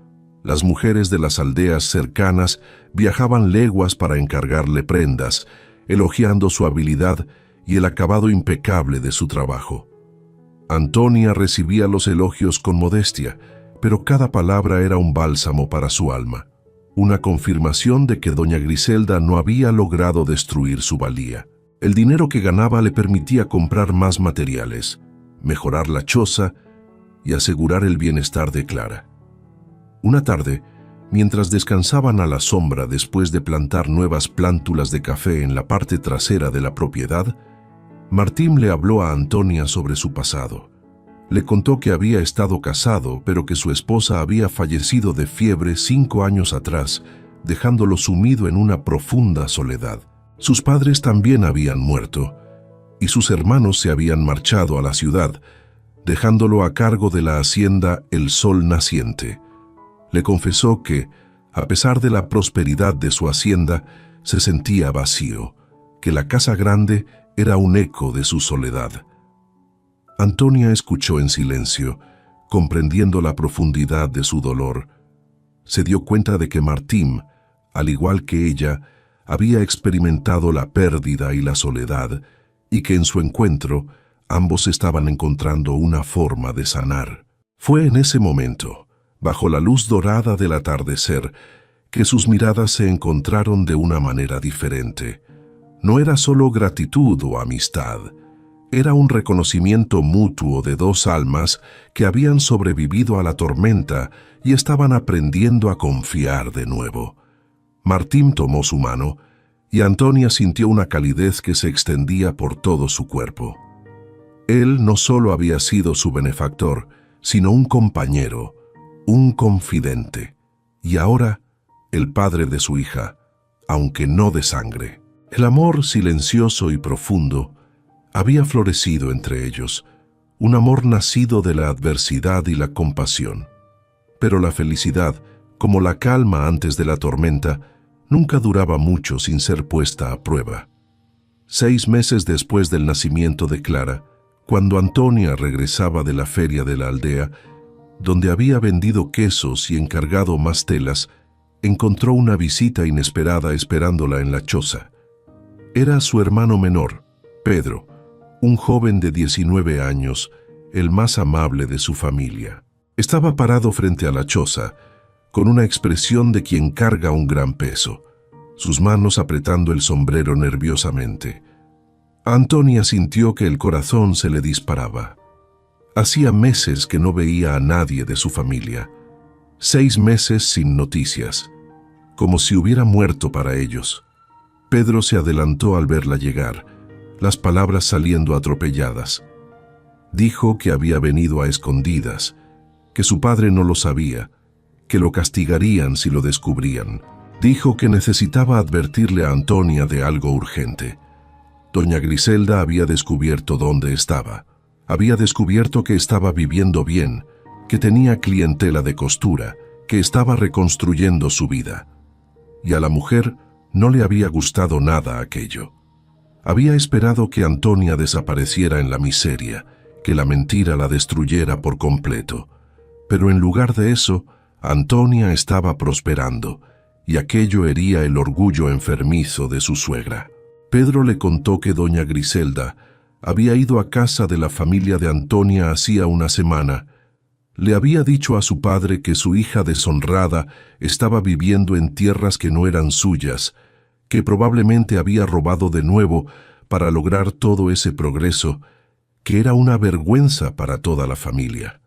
Las mujeres de las aldeas cercanas viajaban leguas para encargarle prendas, elogiando su habilidad y el acabado impecable de su trabajo. Antonia recibía los elogios con modestia, pero cada palabra era un bálsamo para su alma, una confirmación de que doña Griselda no había logrado destruir su valía. El dinero que ganaba le permitía comprar más materiales, mejorar la choza y asegurar el bienestar de Clara. Una tarde, mientras descansaban a la sombra después de plantar nuevas plántulas de café en la parte trasera de la propiedad, Martín le habló a Antonia sobre su pasado. Le contó que había estado casado, pero que su esposa había fallecido de fiebre 5 años atrás, dejándolo sumido en una profunda soledad. Sus padres también habían muerto, y sus hermanos se habían marchado a la ciudad, dejándolo a cargo de la hacienda El Sol Naciente. Le confesó que, a pesar de la prosperidad de su hacienda, se sentía vacío, que la casa grande era un eco de su soledad. Antonia escuchó en silencio, comprendiendo la profundidad de su dolor. Se dio cuenta de que Martín, al igual que ella, había experimentado la pérdida y la soledad, y que en su encuentro ambos estaban encontrando una forma de sanar. Fue en ese momento, bajo la luz dorada del atardecer, que sus miradas se encontraron de una manera diferente. No era solo gratitud o amistad, era un reconocimiento mutuo de dos almas que habían sobrevivido a la tormenta y estaban aprendiendo a confiar de nuevo. Martín tomó su mano y Antonia sintió una calidez que se extendía por todo su cuerpo. Él no solo había sido su benefactor, sino un compañero, un confidente, y ahora el padre de su hija, aunque no de sangre. El amor silencioso y profundo había florecido entre ellos, un amor nacido de la adversidad y la compasión. Pero la felicidad, como la calma antes de la tormenta, nunca duraba mucho sin ser puesta a prueba. 6 meses después del nacimiento de Clara, cuando Antonia regresaba de la feria de la aldea, donde había vendido quesos y encargado más telas, encontró una visita inesperada esperándola en la choza. Era su hermano menor, Pedro, un joven de 19 años, el más amable de su familia. Estaba parado frente a la choza, con una expresión de quien carga un gran peso, sus manos apretando el sombrero nerviosamente. Antonia sintió que el corazón se le disparaba. Hacía meses que no veía a nadie de su familia. 6 meses sin noticias, como si hubiera muerto para ellos. Pedro se adelantó al verla llegar, las palabras saliendo atropelladas. Dijo que había venido a escondidas, que su padre no lo sabía, que lo castigarían si lo descubrían. Dijo que necesitaba advertirle a Antonia de algo urgente. Doña Griselda había descubierto dónde estaba. Había descubierto que estaba viviendo bien, que tenía clientela de costura, que estaba reconstruyendo su vida. Y a la mujer no le había gustado nada aquello. Había esperado que Antonia desapareciera en la miseria, que la mentira la destruyera por completo. Pero en lugar de eso, Antonia estaba prosperando, y aquello hería el orgullo enfermizo de su suegra. Pedro le contó que doña Griselda había ido a casa de la familia de Antonia hacía una semana. Le había dicho a su padre que su hija deshonrada estaba viviendo en tierras que no eran suyas, que probablemente había robado de nuevo para lograr todo ese progreso, que era una vergüenza para toda la familia.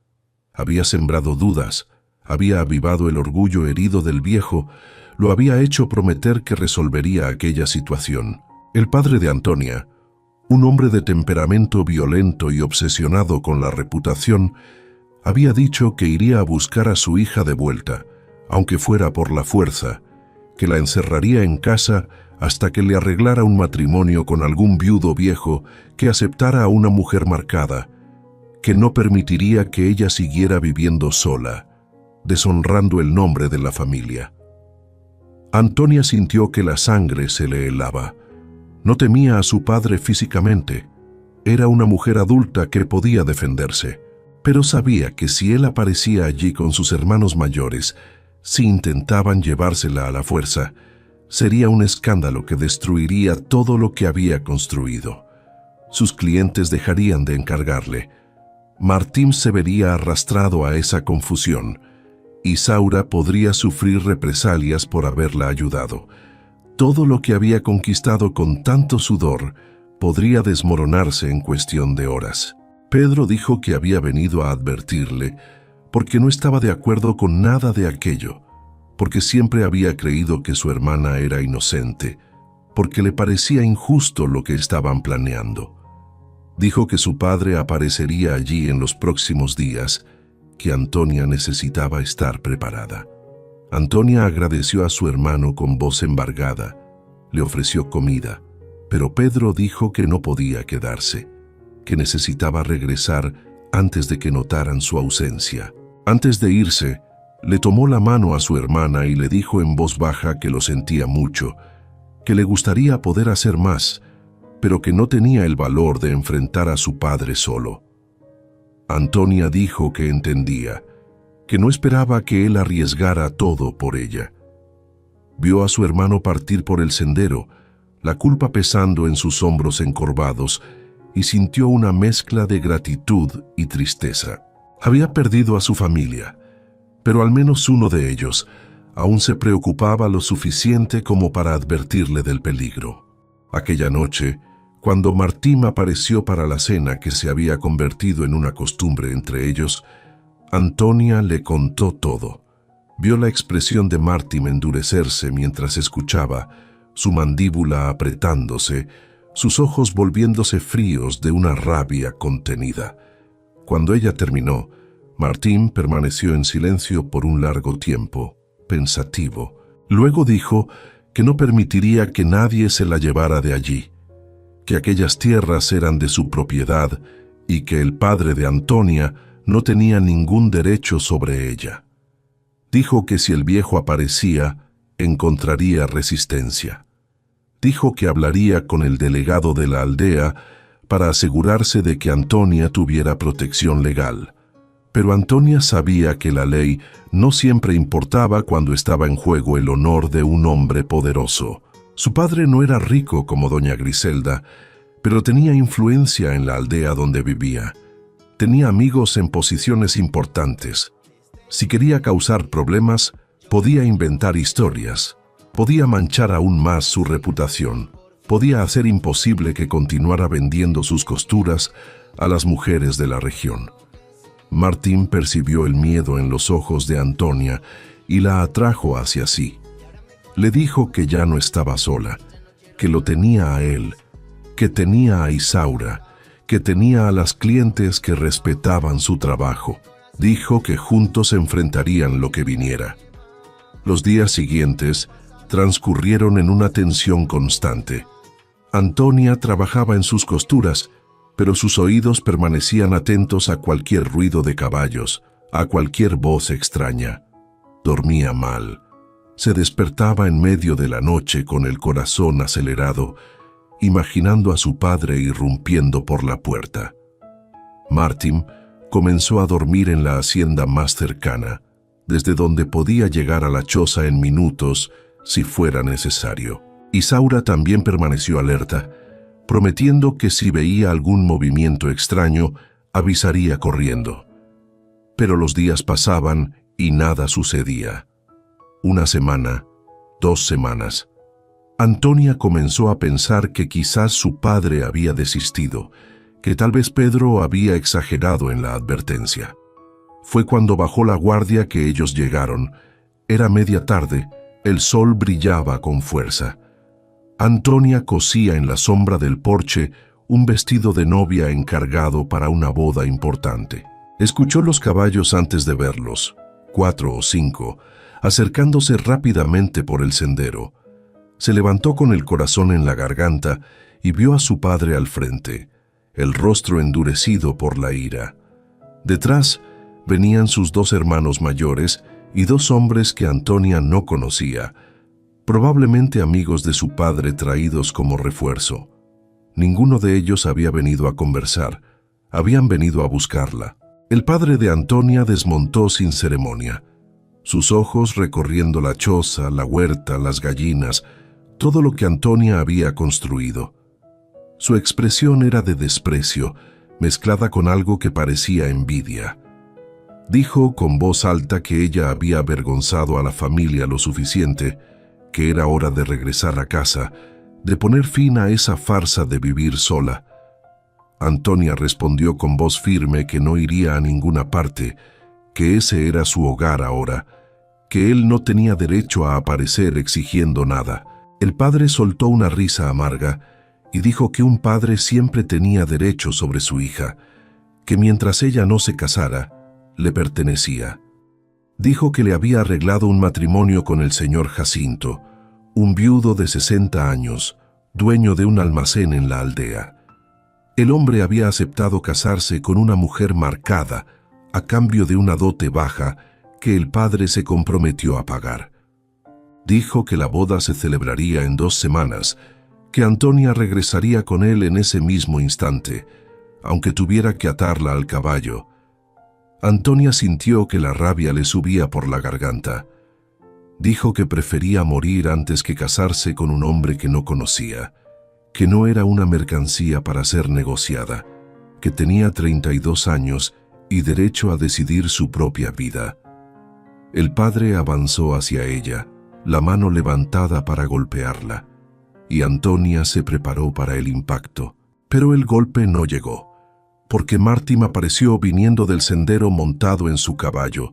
Había sembrado dudas, había avivado el orgullo herido del viejo, lo había hecho prometer que resolvería aquella situación. El padre de Antonia, un hombre de temperamento violento y obsesionado con la reputación, había dicho que iría a buscar a su hija de vuelta, aunque fuera por la fuerza, que la encerraría en casa hasta que le arreglara un matrimonio con algún viudo viejo que aceptara a una mujer marcada, que no permitiría que ella siguiera viviendo sola, deshonrando el nombre de la familia. Antonia sintió que la sangre se le helaba. No temía a su padre físicamente. Era una mujer adulta que podía defenderse, pero sabía que si él aparecía allí con sus hermanos mayores, si intentaban llevársela a la fuerza, sería un escándalo que destruiría todo lo que había construido. Sus clientes dejarían de encargarle. Martín se vería arrastrado a esa confusión. Isaura podría sufrir represalias por haberla ayudado. Todo lo que había conquistado con tanto sudor podría desmoronarse en cuestión de horas. Pedro dijo que había venido a advertirle porque no estaba de acuerdo con nada de aquello, porque siempre había creído que su hermana era inocente, porque le parecía injusto lo que estaban planeando. Dijo que su padre aparecería allí en los próximos días, que Antonia necesitaba estar preparada. Antonia agradeció a su hermano con voz embargada, le ofreció comida, pero Pedro dijo que no podía quedarse, que necesitaba regresar antes de que notaran su ausencia. Antes de irse, le tomó la mano a su hermana y le dijo en voz baja que lo sentía mucho, que le gustaría poder hacer más, pero que no tenía el valor de enfrentar a su padre solo. Antonia dijo que entendía, que no esperaba que él arriesgara todo por ella. Vio a su hermano partir por el sendero, la culpa pesando en sus hombros encorvados, y sintió una mezcla de gratitud y tristeza. Había perdido a su familia, pero al menos uno de ellos aún se preocupaba lo suficiente como para advertirle del peligro. Aquella noche, cuando Martín apareció para la cena que se había convertido en una costumbre entre ellos, Antonia le contó todo. Vio la expresión de Martín endurecerse mientras escuchaba, su mandíbula apretándose, sus ojos volviéndose fríos de una rabia contenida. Cuando ella terminó, Martín permaneció en silencio por un largo tiempo, pensativo. Luego dijo que no permitiría que nadie se la llevara de allí, que aquellas tierras eran de su propiedad y que el padre de Antonia no tenía ningún derecho sobre ella. Dijo que si el viejo aparecía, encontraría resistencia. Dijo que hablaría con el delegado de la aldea para asegurarse de que Antonia tuviera protección legal. Pero Antonia sabía que la ley no siempre importaba cuando estaba en juego el honor de un hombre poderoso. Su padre no era rico como doña Griselda, pero tenía influencia en la aldea donde vivía. Tenía amigos en posiciones importantes. Si quería causar problemas, podía inventar historias, podía manchar aún más su reputación, podía hacer imposible que continuara vendiendo sus costuras a las mujeres de la región. Martín percibió el miedo en los ojos de Antonia y la atrajo hacia sí. Le dijo que ya no estaba sola, que lo tenía a él, que tenía a Isaura, que tenía a las clientes que respetaban su trabajo. Dijo que juntos enfrentarían lo que viniera. Los días siguientes transcurrieron en una tensión constante. Antonia trabajaba en sus costuras, pero sus oídos permanecían atentos a cualquier ruido de caballos, a cualquier voz extraña. Dormía mal. Se despertaba en medio de la noche con el corazón acelerado, imaginando a su padre irrumpiendo por la puerta. Martin comenzó a dormir en la hacienda más cercana, desde donde podía llegar a la choza en minutos si fuera necesario. Isaura también permaneció alerta, prometiendo que si veía algún movimiento extraño, avisaría corriendo. Pero los días pasaban y nada sucedía. Una semana, 2 semanas. Antonia comenzó a pensar que quizás su padre había desistido, que tal vez Pedro había exagerado en la advertencia. Fue cuando bajó la guardia que ellos llegaron. Era media tarde, el sol brillaba con fuerza. Antonia cosía en la sombra del porche un vestido de novia encargado para una boda importante. Escuchó los caballos antes de verlos, 4 o 5, acercándose rápidamente por el sendero. Se levantó con el corazón en la garganta y vio a su padre al frente, el rostro endurecido por la ira. Detrás venían sus 2 hermanos mayores y 2 hombres que Antonia no conocía, probablemente amigos de su padre traídos como refuerzo. Ninguno de ellos había venido a conversar, habían venido a buscarla. El padre de Antonia desmontó sin ceremonia, sus ojos recorriendo la choza, la huerta, las gallinas, todo lo que Antonia había construido. Su expresión era de desprecio, mezclada con algo que parecía envidia. Dijo con voz alta que ella había avergonzado a la familia lo suficiente, que era hora de regresar a casa, de poner fin a esa farsa de vivir sola. Antonia respondió con voz firme que no iría a ninguna parte, que ese era su hogar ahora, que él no tenía derecho a aparecer exigiendo nada. El padre soltó una risa amarga y dijo que un padre siempre tenía derecho sobre su hija, que mientras ella no se casara, le pertenecía. Dijo que le había arreglado un matrimonio con el señor Jacinto, un viudo de 60 años, dueño de un almacén en la aldea. El hombre había aceptado casarse con una mujer marcada a cambio de una dote baja que el padre se comprometió a pagar. Dijo que la boda se celebraría en 2 semanas, que Antonia regresaría con él en ese mismo instante, aunque tuviera que atarla al caballo. Antonia sintió que la rabia le subía por la garganta. Dijo que prefería morir antes que casarse con un hombre que no conocía, que no era una mercancía para ser negociada, que tenía 32 años y derecho a decidir su propia vida. El padre avanzó hacia ella, la mano levantada para golpearla, y Antonia se preparó para el impacto. Pero el golpe no llegó, porque Martin apareció viniendo del sendero montado en su caballo,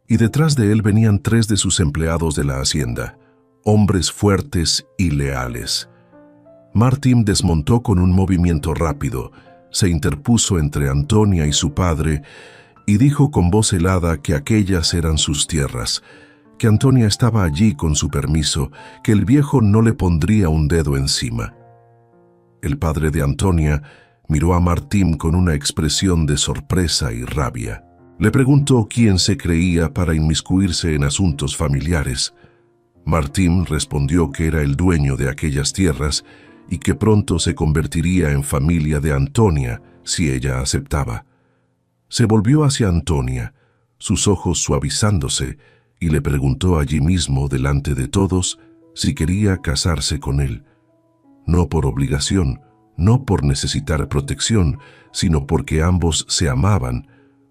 y detrás de él venían 3 de sus empleados de la hacienda, hombres fuertes y leales. Martin desmontó con un movimiento rápido, se interpuso entre Antonia y su padre y dijo con voz helada que aquellas eran sus tierras, que Antonia estaba allí con su permiso, que el viejo no le pondría un dedo encima. El padre de Antonia miró a Martín con una expresión de sorpresa y rabia. Le preguntó quién se creía para inmiscuirse en asuntos familiares. Martín respondió que era el dueño de aquellas tierras y que pronto se convertiría en familia de Antonia si ella aceptaba. Se volvió hacia Antonia, sus ojos suavizándose, y le preguntó allí mismo, delante de todos, si quería casarse con él. No por obligación, no por necesitar protección, sino porque ambos se amaban,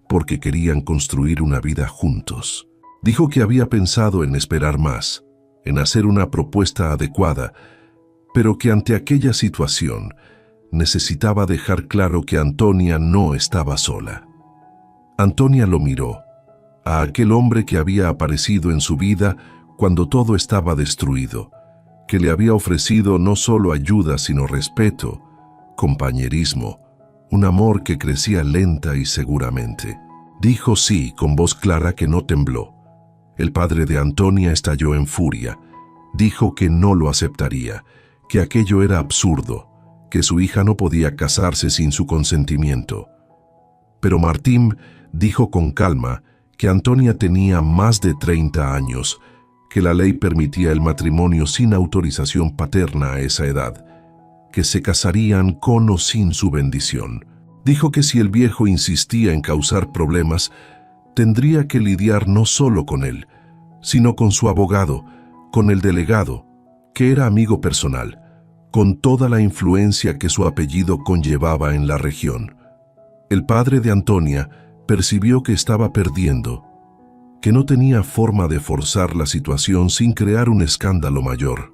porque querían construir una vida juntos. Dijo que había pensado en esperar más, en hacer una propuesta adecuada, pero que ante aquella situación necesitaba dejar claro que Antonia no estaba sola. Antonia lo miró, a aquel hombre que había aparecido en su vida cuando todo estaba destruido, que le había ofrecido no solo ayuda sino respeto, compañerismo, un amor que crecía lenta y seguramente. Dijo sí con voz clara que no tembló. El padre de Antonia estalló en furia. Dijo que no lo aceptaría, que aquello era absurdo, que su hija no podía casarse sin su consentimiento. Pero Martín dijo con calma que Antonia tenía más de 30 años, que la ley permitía el matrimonio sin autorización paterna a esa edad, que se casarían con o sin su bendición. Dijo que si el viejo insistía en causar problemas, tendría que lidiar no solo con él, sino con su abogado, con el delegado, que era amigo personal, con toda la influencia que su apellido conllevaba en la región. El padre de Antonia percibió que estaba perdiendo, que no tenía forma de forzar la situación sin crear un escándalo mayor.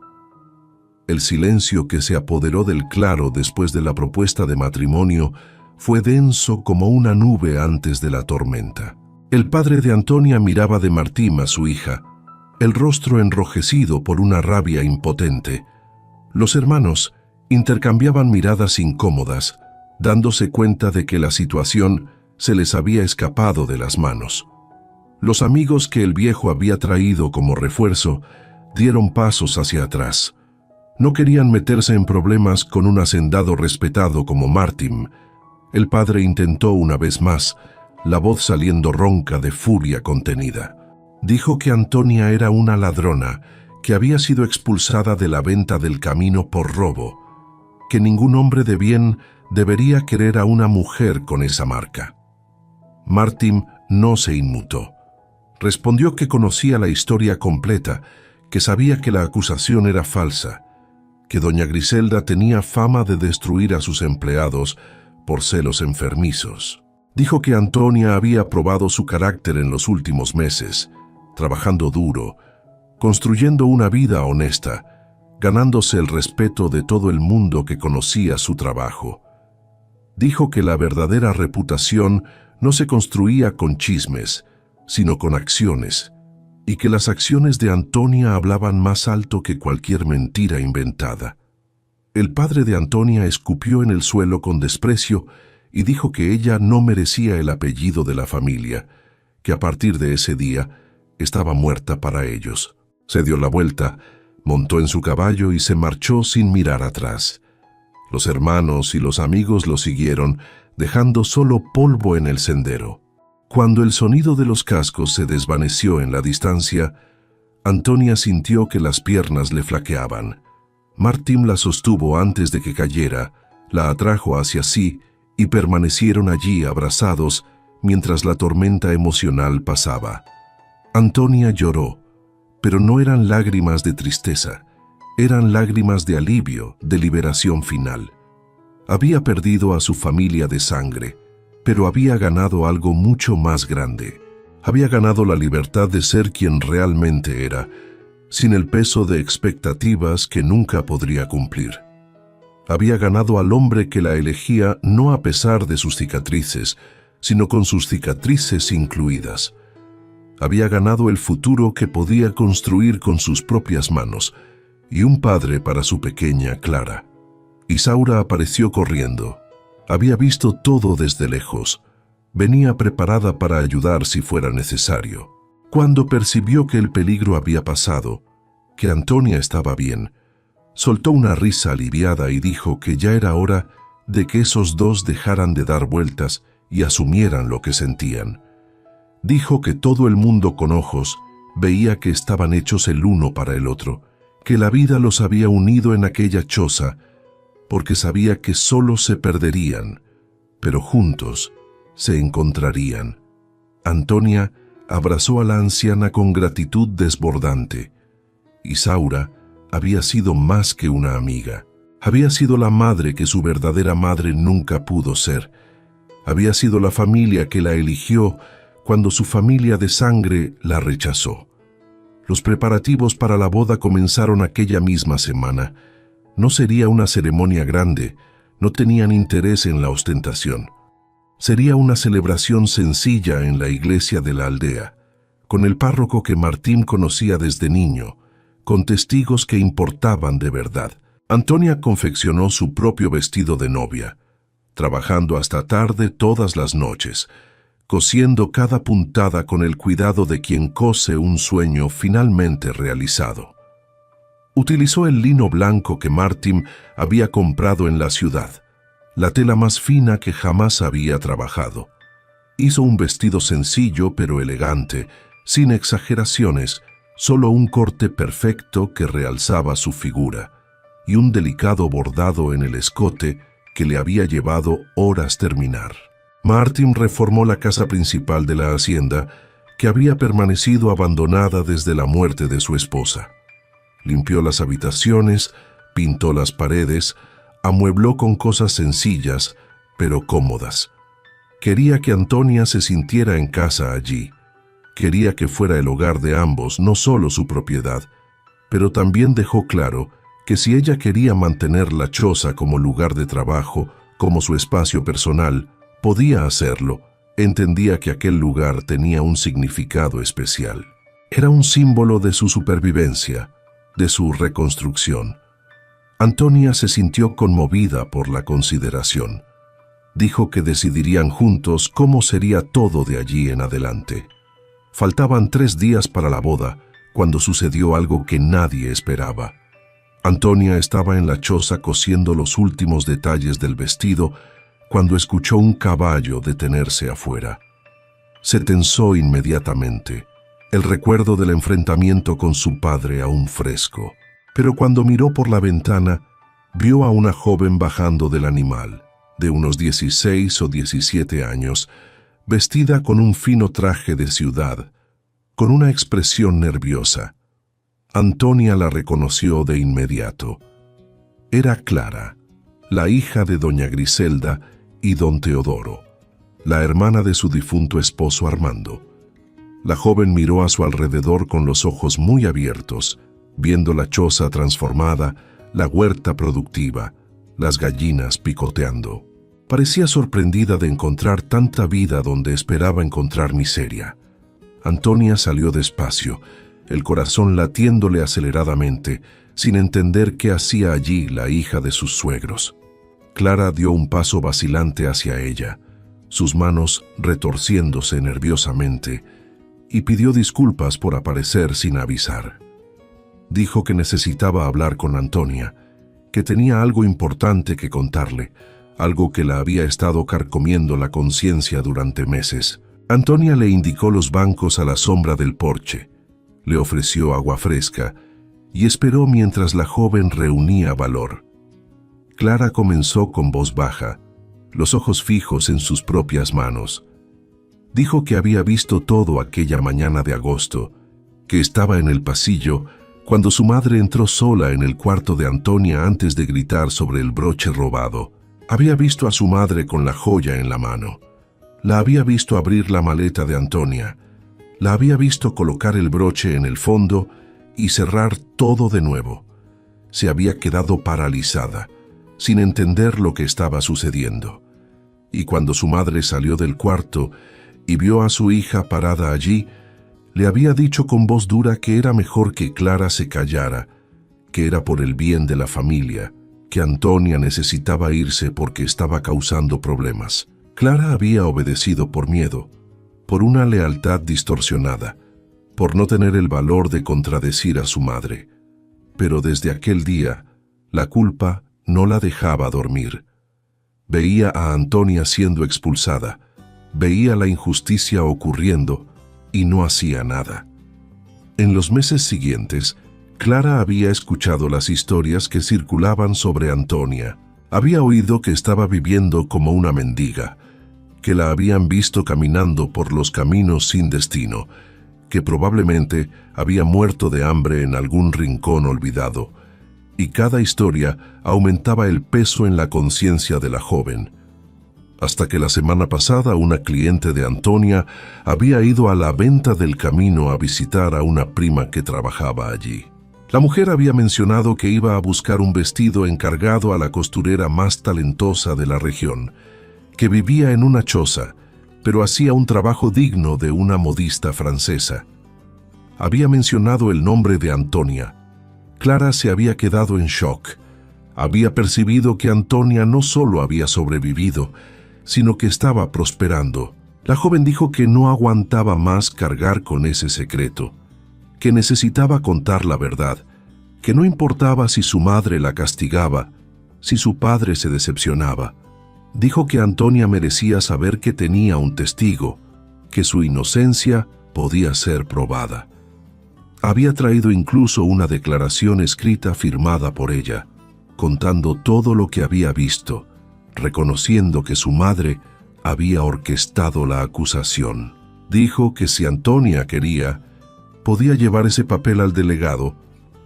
El silencio que se apoderó del claro después de la propuesta de matrimonio fue denso como una nube antes de la tormenta. El padre de Antonia miraba de Martín a su hija, el rostro enrojecido por una rabia impotente. Los hermanos intercambiaban miradas incómodas, dándose cuenta de que la situación se les había escapado de las manos. Los amigos que el viejo había traído como refuerzo dieron pasos hacia atrás. No querían meterse en problemas con un hacendado respetado como Martín. El padre intentó una vez más, la voz saliendo ronca de furia contenida. Dijo que Antonia era una ladrona, que había sido expulsada de la venta del camino por robo, que ningún hombre de bien debería querer a una mujer con esa marca. Martín no se inmutó. Respondió que conocía la historia completa, que sabía que la acusación era falsa, que doña Griselda tenía fama de destruir a sus empleados por celos enfermizos. Dijo que Antonia había probado su carácter en los últimos meses, trabajando duro, construyendo una vida honesta, ganándose el respeto de todo el mundo que conocía su trabajo. Dijo que la verdadera reputación no se construía con chismes, sino con acciones, y que las acciones de Antonia hablaban más alto que cualquier mentira inventada. El padre de Antonia escupió en el suelo con desprecio y dijo que ella no merecía el apellido de la familia, que a partir de ese día estaba muerta para ellos. Se dio la vuelta, montó en su caballo y se marchó sin mirar atrás. Los hermanos y los amigos lo siguieron, dejando solo polvo en el sendero. Cuando el sonido de los cascos se desvaneció en la distancia, Antonia sintió que las piernas le flaqueaban. Martín la sostuvo antes de que cayera, la atrajo hacia sí y permanecieron allí abrazados mientras la tormenta emocional pasaba. Antonia lloró, pero no eran lágrimas de tristeza, eran lágrimas de alivio, de liberación final. Había perdido a su familia de sangre, pero había ganado algo mucho más grande. Había ganado la libertad de ser quien realmente era, sin el peso de expectativas que nunca podría cumplir. Había ganado al hombre que la elegía no a pesar de sus cicatrices, sino con sus cicatrices incluidas. Había ganado el futuro que podía construir con sus propias manos, y un padre para su pequeña Clara. Isaura apareció corriendo. Había visto todo desde lejos. Venía preparada para ayudar si fuera necesario. Cuando percibió que el peligro había pasado, que Antonia estaba bien, soltó una risa aliviada y dijo que ya era hora de que esos dos dejaran de dar vueltas y asumieran lo que sentían. Dijo que todo el mundo con ojos veía que estaban hechos el uno para el otro, que la vida los había unido en aquella choza, porque sabía que solo se perderían, pero juntos se encontrarían. Antonia abrazó a la anciana con gratitud desbordante. Isaura había sido más que una amiga. Había sido la madre que su verdadera madre nunca pudo ser. Había sido la familia que la eligió cuando su familia de sangre la rechazó. Los preparativos para la boda comenzaron aquella misma semana. No sería una ceremonia grande, no tenían interés en la ostentación. Sería una celebración sencilla en la iglesia de la aldea, con el párroco que Martín conocía desde niño, con testigos que importaban de verdad. Antonia confeccionó su propio vestido de novia, trabajando hasta tarde todas las noches, cosiendo cada puntada con el cuidado de quien cose un sueño finalmente realizado. Utilizó el lino blanco que Martín había comprado en la ciudad, la tela más fina que jamás había trabajado. Hizo un vestido sencillo pero elegante, sin exageraciones, solo un corte perfecto que realzaba su figura, y un delicado bordado en el escote que le había llevado horas terminar. Martin reformó la casa principal de la hacienda, que había permanecido abandonada desde la muerte de su esposa. Limpió las habitaciones, pintó las paredes, amuebló con cosas sencillas, pero cómodas. Quería que Antonia se sintiera en casa allí. Quería que fuera el hogar de ambos, no solo su propiedad, pero también dejó claro que si ella quería mantener la choza como lugar de trabajo, como su espacio personal, podía hacerlo. Entendía que aquel lugar tenía un significado especial. Era un símbolo de su supervivencia, de su reconstrucción. Antonia se sintió conmovida por la consideración. Dijo que decidirían juntos cómo sería todo de allí en adelante. Faltaban 3 días para la boda, cuando sucedió algo que nadie esperaba. Antonia estaba en la choza cosiendo los últimos detalles del vestido cuando escuchó un caballo detenerse afuera. Se tensó inmediatamente, el recuerdo del enfrentamiento con su padre aún fresco. Pero cuando miró por la ventana, vio a una joven bajando del animal, de unos 16 o 17 años, vestida con un fino traje de ciudad, con una expresión nerviosa. Antonia la reconoció de inmediato. Era Clara, la hija de doña Griselda y don Teodoro, la hermana de su difunto esposo Armando. La joven miró a su alrededor con los ojos muy abiertos, viendo la choza transformada, la huerta productiva, las gallinas picoteando. Parecía sorprendida de encontrar tanta vida donde esperaba encontrar miseria. Antonia salió despacio, el corazón latiéndole aceleradamente, sin entender qué hacía allí la hija de sus suegros. Clara dio un paso vacilante hacia ella, sus manos retorciéndose nerviosamente, y pidió disculpas por aparecer sin avisar. Dijo que necesitaba hablar con Antonia, que tenía algo importante que contarle, algo que la había estado carcomiendo la conciencia durante meses. Antonia le indicó los bancos a la sombra del porche, le ofreció agua fresca y esperó mientras la joven reunía valor. Clara comenzó con voz baja, los ojos fijos en sus propias manos. Dijo que había visto todo aquella mañana de agosto, que estaba en el pasillo cuando su madre entró sola en el cuarto de Antonia antes de gritar sobre el broche robado. Había visto a su madre con la joya en la mano. La había visto abrir la maleta de Antonia. La había visto colocar el broche en el fondo y cerrar todo de nuevo. Se había quedado paralizada, sin entender lo que estaba sucediendo. Y cuando su madre salió del cuarto y vio a su hija parada allí, le había dicho con voz dura que era mejor que Clara se callara, que era por el bien de la familia, que Antonia necesitaba irse porque estaba causando problemas. Clara había obedecido por miedo, por una lealtad distorsionada, por no tener el valor de contradecir a su madre. Pero desde aquel día, la culpa no la dejaba dormir. Veía a Antonia siendo expulsada, veía la injusticia ocurriendo y no hacía nada. En los meses siguientes, Clara había escuchado las historias que circulaban sobre Antonia. Había oído que estaba viviendo como una mendiga, que la habían visto caminando por los caminos sin destino, que probablemente había muerto de hambre en algún rincón olvidado, y cada historia aumentaba el peso en la conciencia de la joven, hasta que la semana pasada una cliente de Antonia había ido a la venta del camino a visitar a una prima que trabajaba allí. La mujer había mencionado que iba a buscar un vestido encargado a la costurera más talentosa de la región, que vivía en una choza, pero hacía un trabajo digno de una modista francesa. Había mencionado el nombre de Antonia. Clara se había quedado en shock. Había percibido que Antonia no solo había sobrevivido, sino que estaba prosperando. La joven dijo que no aguantaba más cargar con ese secreto, que necesitaba contar la verdad, que no importaba si su madre la castigaba, si su padre se decepcionaba, Dijo que Antonia merecía saber que tenía un testigo, que su inocencia podía ser probada. Había traído incluso una declaración escrita firmada por ella, contando todo lo que había visto, reconociendo que su madre había orquestado la acusación. Dijo que si Antonia quería, podía llevar ese papel al delegado,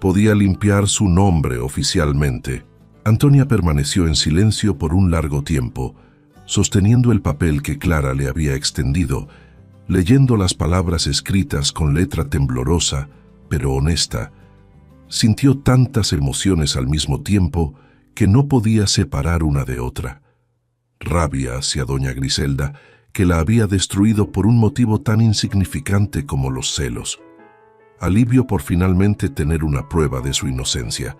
podía limpiar su nombre oficialmente. Antonia permaneció en silencio por un largo tiempo, sosteniendo el papel que Clara le había extendido, leyendo las palabras escritas con letra temblorosa, pero honesta. Sintió tantas emociones al mismo tiempo que no podía separar una de otra. Rabia hacia doña Griselda, que la había destruido por un motivo tan insignificante como los celos. Alivio por finalmente tener una prueba de su inocencia.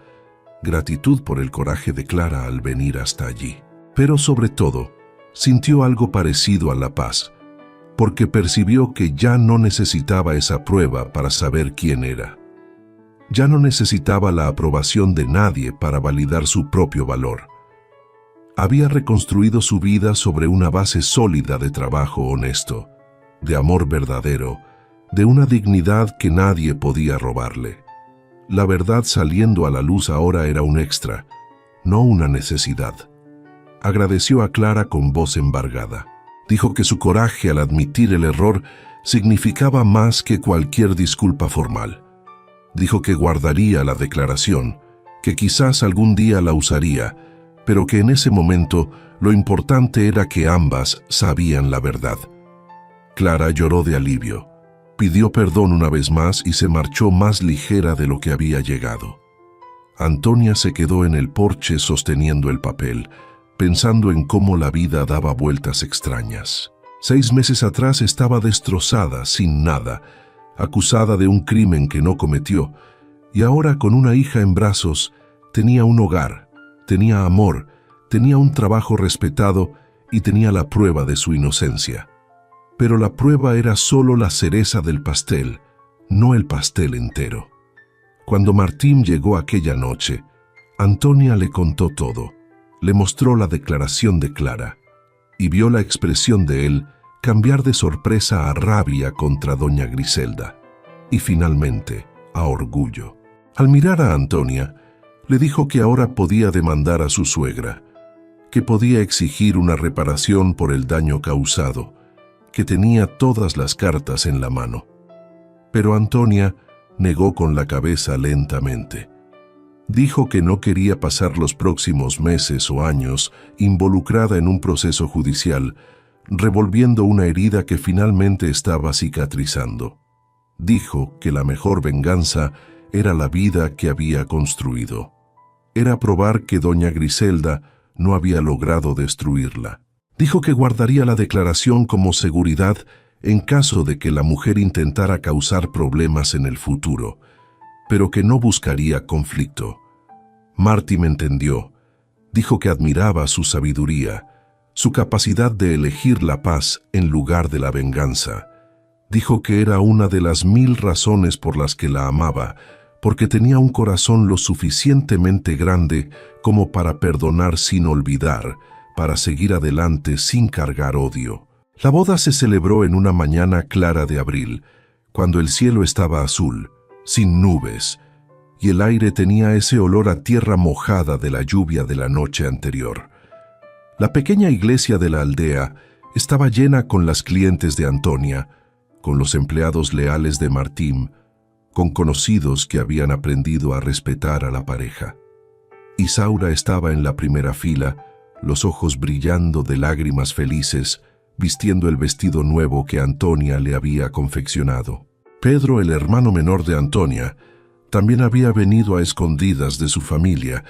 Gratitud por el coraje de Clara al venir hasta allí. Pero sobre todo, sintió algo parecido a la paz, porque percibió que ya no necesitaba esa prueba para saber quién era. Ya no necesitaba la aprobación de nadie para validar su propio valor. Había reconstruido su vida sobre una base sólida de trabajo honesto, de amor verdadero, de una dignidad que nadie podía robarle. La verdad saliendo a la luz ahora era un extra, no una necesidad. Agradeció a Clara con voz embargada. Dijo que su coraje al admitir el error significaba más que cualquier disculpa formal. Dijo que guardaría la declaración, que quizás algún día la usaría, pero que en ese momento lo importante era que ambas sabían la verdad. Clara lloró de alivio, pidió perdón una vez más y se marchó más ligera de lo que había llegado. Antonia se quedó en el porche sosteniendo el papel, pensando en cómo la vida daba vueltas extrañas. 6 meses atrás estaba destrozada, sin nada, acusada de un crimen que no cometió, y ahora con una hija en brazos, tenía un hogar, tenía amor, tenía un trabajo respetado y tenía la prueba de su inocencia. Pero la prueba era solo la cereza del pastel, no el pastel entero. Cuando Martín llegó aquella noche, Antonia le contó todo, le mostró la declaración de Clara y vio la expresión de él cambiar de sorpresa a rabia contra doña Griselda y finalmente a orgullo. Al mirar a Antonia, le dijo que ahora podía demandar a su suegra, que podía exigir una reparación por el daño causado, que tenía todas las cartas en la mano. Pero Antonia negó con la cabeza lentamente. Dijo que no quería pasar los próximos meses o años involucrada en un proceso judicial, revolviendo una herida que finalmente estaba cicatrizando. Dijo que la mejor venganza era la vida que había construido. Era probar que doña Griselda no había logrado destruirla. Dijo que guardaría la declaración como seguridad en caso de que la mujer intentara causar problemas en el futuro, pero que no buscaría conflicto. Martín entendió. Dijo que admiraba su sabiduría, su capacidad de elegir la paz en lugar de la venganza. Dijo que era una de las 1000 razones por las que la amaba, porque tenía un corazón lo suficientemente grande como para perdonar sin olvidar, para seguir adelante sin cargar odio. La boda se celebró en una mañana clara de abril, cuando el cielo estaba azul, sin nubes, y el aire tenía ese olor a tierra mojada de la lluvia de la noche anterior. La pequeña iglesia de la aldea estaba llena con las clientes de Antonia, con los empleados leales de Martín, con conocidos que habían aprendido a respetar a la pareja. Isaura estaba en la primera fila, los ojos brillando de lágrimas felices, vistiendo el vestido nuevo que Antonia le había confeccionado. Pedro, el hermano menor de Antonia, también había venido a escondidas de su familia,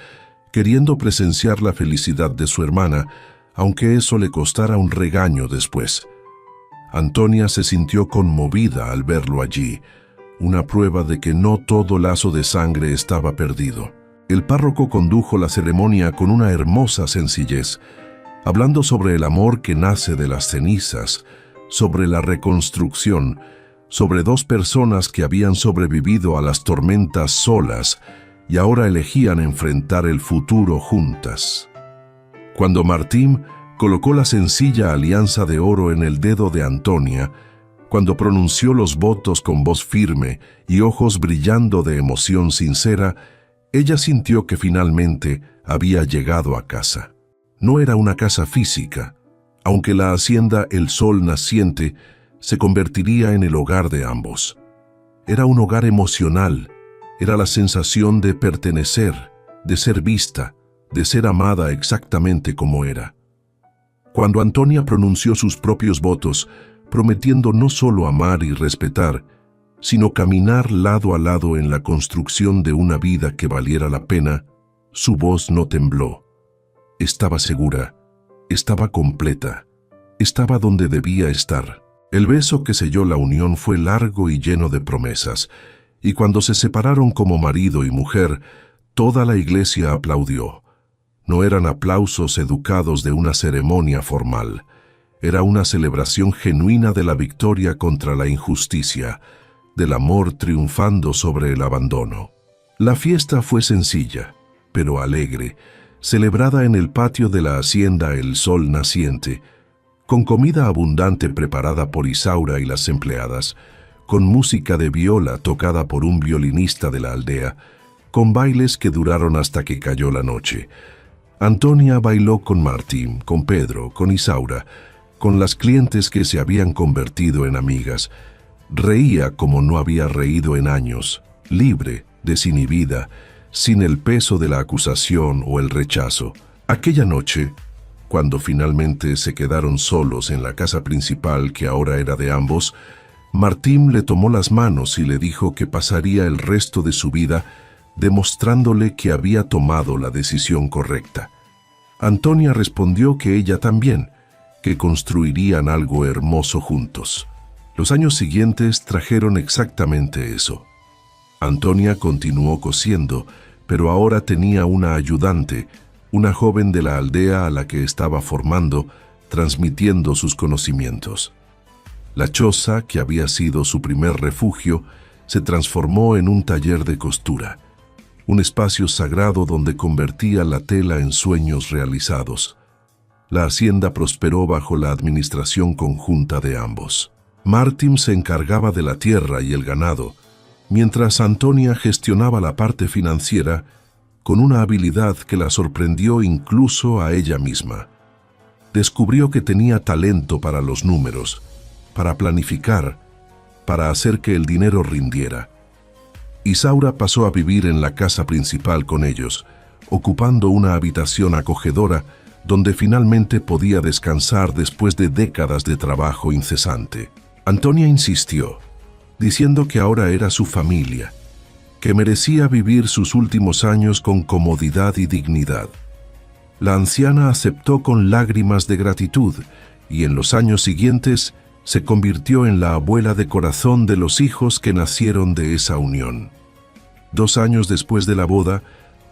queriendo presenciar la felicidad de su hermana, aunque eso le costara un regaño después. Antonia se sintió conmovida al verlo allí, una prueba de que no todo lazo de sangre estaba perdido. El párroco condujo la ceremonia con una hermosa sencillez, hablando sobre el amor que nace de las cenizas, sobre la reconstrucción, sobre 2 personas que habían sobrevivido a las tormentas solas y ahora elegían enfrentar el futuro juntas. Cuando Martín colocó la sencilla alianza de oro en el dedo de Antonia cuando pronunció los votos con voz firme y ojos brillando de emoción sincera. Ella sintió que finalmente había llegado a casa. No era una casa física, aunque la hacienda El Sol Naciente se convertiría en el hogar de ambos. Era un hogar emocional, era la sensación de pertenecer, de ser vista, de ser amada exactamente como era. Cuando Antonia pronunció sus propios votos, prometiendo no solo amar y respetar, sino caminar lado a lado en la construcción de una vida que valiera la pena, su voz no tembló. Estaba segura, estaba completa, estaba donde debía estar. El beso que selló la unión fue largo y lleno de promesas, y cuando se separaron como marido y mujer, toda la iglesia aplaudió. No eran aplausos educados de una ceremonia formal, era una celebración genuina de la victoria contra la injusticia, del amor triunfando sobre el abandono. La fiesta fue sencilla, pero alegre, celebrada en el patio de la hacienda El Sol Naciente, con comida abundante preparada por Isaura y las empleadas, con música de viola tocada por un violinista de la aldea, con bailes que duraron hasta que cayó la noche. Antonia bailó con Martín, con Pedro, con Isaura, con las clientes que se habían convertido en amigas. Reía como no había reído en años, libre, desinhibida, sin el peso de la acusación o el rechazo. Aquella noche, cuando finalmente se quedaron solos en la casa principal que ahora era de ambos, Martín le tomó las manos y le dijo que pasaría el resto de su vida demostrándole que había tomado la decisión correcta. Antonia respondió que ella también, que construirían algo hermoso juntos. Los años siguientes trajeron exactamente eso. Antonia continuó cosiendo, pero ahora tenía una ayudante, una joven de la aldea a la que estaba formando, transmitiendo sus conocimientos. La choza, que había sido su primer refugio, se transformó en un taller de costura, un espacio sagrado donde convertía la tela en sueños realizados. La hacienda prosperó bajo la administración conjunta de ambos. Martín se encargaba de la tierra y el ganado, mientras Antonia gestionaba la parte financiera con una habilidad que la sorprendió incluso a ella misma. Descubrió que tenía talento para los números, para planificar, para hacer que el dinero rindiera. Isaura pasó a vivir en la casa principal con ellos, ocupando una habitación acogedora donde finalmente podía descansar después de décadas de trabajo incesante. Antonia insistió, diciendo que ahora era su familia, que merecía vivir sus últimos años con comodidad y dignidad. La anciana aceptó con lágrimas de gratitud y en los años siguientes se convirtió en la abuela de corazón de los hijos que nacieron de esa unión. 2 años después de la boda,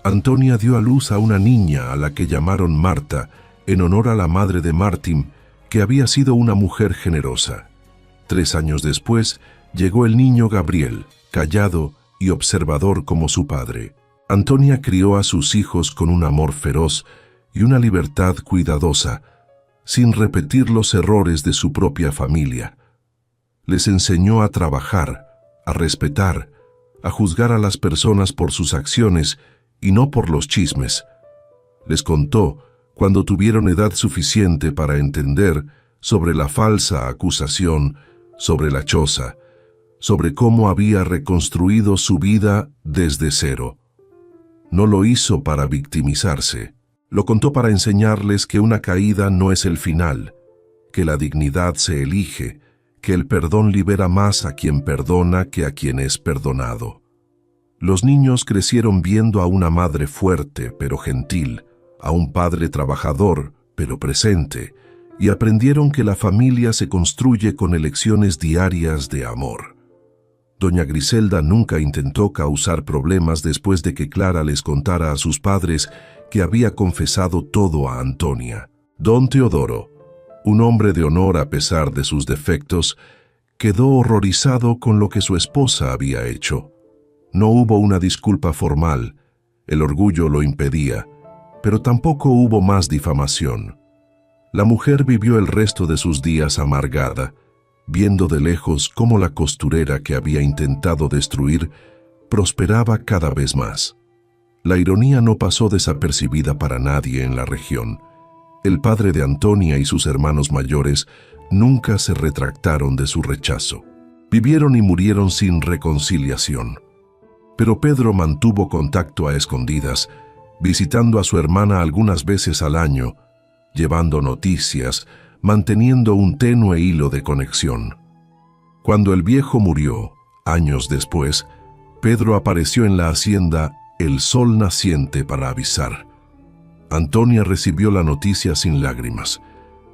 Antonia dio a luz a una niña a la que llamaron Marta, en honor a la madre de Martín, que había sido una mujer generosa. 3 años después, llegó el niño Gabriel, callado y observador como su padre. Antonia crió a sus hijos con un amor feroz y una libertad cuidadosa, sin repetir los errores de su propia familia. Les enseñó a trabajar, a respetar, a juzgar a las personas por sus acciones y no por los chismes. Les contó, cuando tuvieron edad suficiente para entender, sobre la falsa acusación, sobre la choza, sobre cómo había reconstruido su vida desde cero. No lo hizo para victimizarse. Lo contó para enseñarles que una caída no es el final, que la dignidad se elige, que el perdón libera más a quien perdona que a quien es perdonado. Los niños crecieron viendo a una madre fuerte pero gentil, a un padre trabajador pero presente, y aprendieron que la familia se construye con elecciones diarias de amor. Doña Griselda nunca intentó causar problemas después de que Clara les contara a sus padres que había confesado todo a Antonia. Don Teodoro, un hombre de honor a pesar de sus defectos, quedó horrorizado con lo que su esposa había hecho. No hubo una disculpa formal, el orgullo lo impedía, pero tampoco hubo más difamación. La mujer vivió el resto de sus días amargada, viendo de lejos cómo la costurera que había intentado destruir prosperaba cada vez más. La ironía no pasó desapercibida para nadie en la región. El padre de Antonia y sus hermanos mayores nunca se retractaron de su rechazo. Vivieron y murieron sin reconciliación. Pero Pedro mantuvo contacto a escondidas, visitando a su hermana algunas veces al año, llevando noticias, manteniendo un tenue hilo de conexión. Cuando el viejo murió, años después, Pedro apareció en la hacienda El Sol Naciente para avisar. Antonia recibió la noticia sin lágrimas.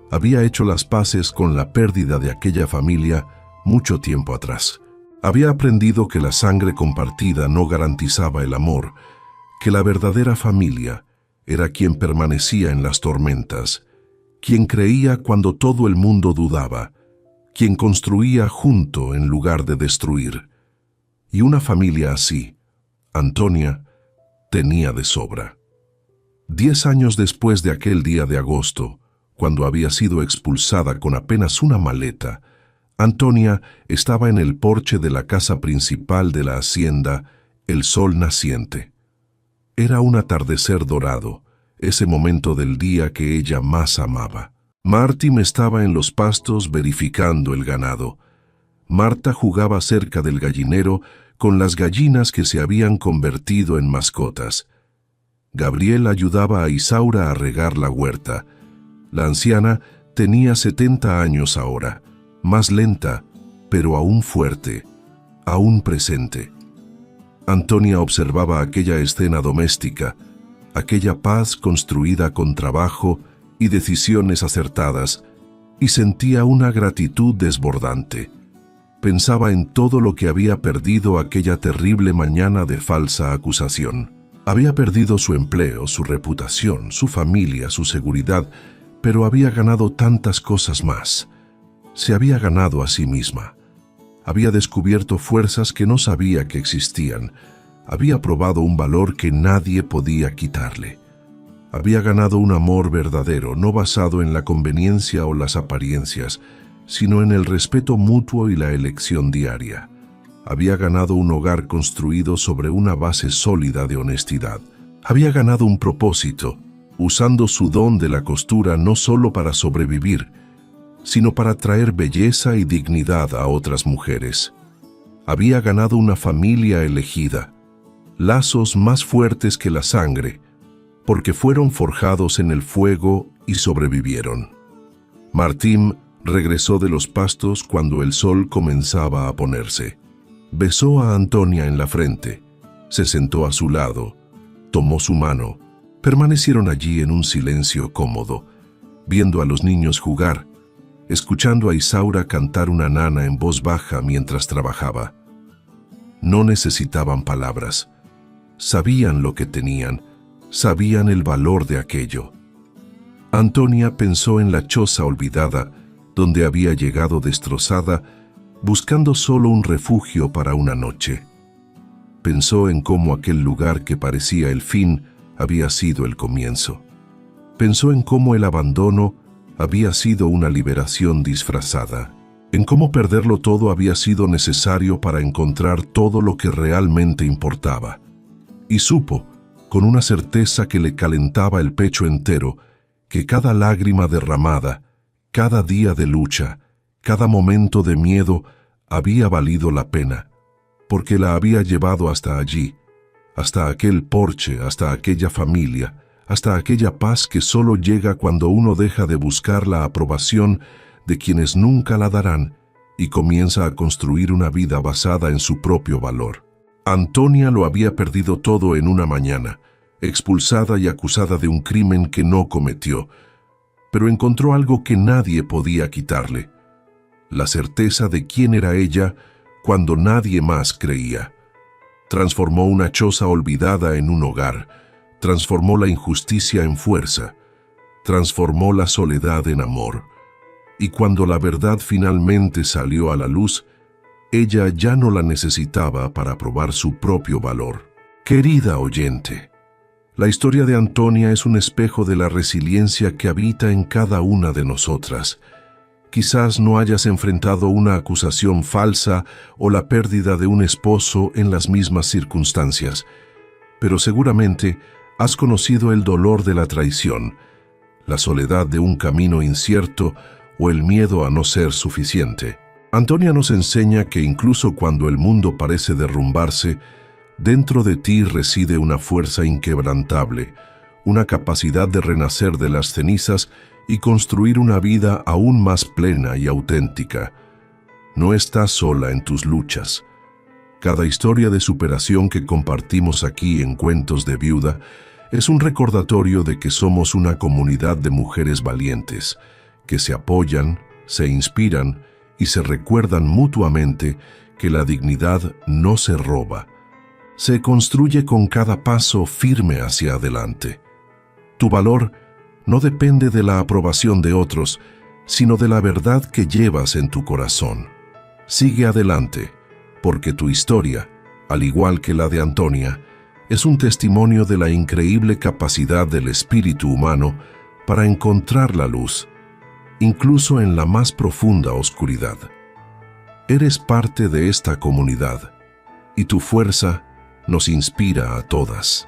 Había hecho las paces con la pérdida de aquella familia mucho tiempo atrás. Había aprendido que la sangre compartida no garantizaba el amor, que la verdadera familia era quien permanecía en las tormentas, quien creía cuando todo el mundo dudaba, quien construía junto en lugar de destruir. Y una familia así, Antonia, tenía de sobra. 10 años después de aquel día de agosto, cuando había sido expulsada con apenas una maleta, Antonia estaba en el porche de la casa principal de la hacienda El Sol Naciente. Era un atardecer dorado, ese momento del día que ella más amaba. Martim estaba en los pastos verificando el ganado. Marta jugaba cerca del gallinero con las gallinas que se habían convertido en mascotas. Gabriel ayudaba a Isaura a regar la huerta. La anciana tenía 70 años ahora, más lenta, pero aún fuerte, aún presente. Antonia observaba aquella escena doméstica, aquella paz construida con trabajo y decisiones acertadas, y sentía una gratitud desbordante. Pensaba en todo lo que había perdido aquella terrible mañana de falsa acusación. Había perdido su empleo, su reputación, su familia, su seguridad, pero había ganado tantas cosas más. Se había ganado a sí misma. Había descubierto fuerzas que no sabía que existían. Había probado un valor que nadie podía quitarle. Había ganado un amor verdadero, no basado en la conveniencia o las apariencias, sino en el respeto mutuo y la elección diaria. Había ganado un hogar construido sobre una base sólida de honestidad. Había ganado un propósito, usando su don de la costura no solo para sobrevivir, sino para traer belleza y dignidad a otras mujeres. Había ganado una familia elegida, lazos más fuertes que la sangre, porque fueron forjados en el fuego y sobrevivieron. Martim regresó de los pastos cuando el sol comenzaba a ponerse. Besó a Antonia en la frente, se sentó a su lado, tomó su mano. Permanecieron allí en un silencio cómodo, viendo a los niños jugar, escuchando a Isaura cantar una nana en voz baja mientras trabajaba. No necesitaban palabras. Sabían lo que tenían, sabían el valor de aquello. Antonia pensó en la choza olvidada, donde había llegado destrozada, buscando solo un refugio para una noche. Pensó en cómo aquel lugar que parecía el fin había sido el comienzo. Pensó en cómo el abandono había sido una liberación disfrazada, en cómo perderlo todo había sido necesario para encontrar todo lo que realmente importaba. Y supo, con una certeza que le calentaba el pecho entero, que cada lágrima derramada, cada día de lucha, cada momento de miedo había valido la pena, porque la había llevado hasta allí, hasta aquel porche, hasta aquella familia, hasta aquella paz que solo llega cuando uno deja de buscar la aprobación de quienes nunca la darán y comienza a construir una vida basada en su propio valor. Antonia lo había perdido todo en una mañana, expulsada y acusada de un crimen que no cometió, pero encontró algo que nadie podía quitarle: la certeza de quién era ella cuando nadie más creía. Transformó una choza olvidada en un hogar, transformó la injusticia en fuerza, transformó la soledad en amor. Y cuando la verdad finalmente salió a la luz, ella ya no la necesitaba para probar su propio valor. Querida oyente, La historia de Antonia es un espejo de la resiliencia que habita en cada una de nosotras. Quizás no hayas enfrentado una acusación falsa o la pérdida de un esposo en las mismas circunstancias, pero seguramente has conocido el dolor de la traición, la soledad de un camino incierto o el miedo a no ser suficiente. Antonia nos enseña que incluso cuando el mundo parece derrumbarse, dentro de ti reside una fuerza inquebrantable, una capacidad de renacer de las cenizas y construir una vida aún más plena y auténtica. No estás sola en tus luchas. Cada historia de superación que compartimos aquí en Cuentos de Viuda es un recordatorio de que somos una comunidad de mujeres valientes, que se apoyan, se inspiran y se recuerdan mutuamente que la dignidad no se roba. Se construye con cada paso firme hacia adelante. Tu valor no depende de la aprobación de otros, sino de la verdad que llevas en tu corazón. Sigue adelante, porque tu historia, al igual que la de Antonia, es un testimonio de la increíble capacidad del espíritu humano para encontrar la luz, incluso en la más profunda oscuridad. Eres parte de esta comunidad, y tu fuerza nos inspira a todas.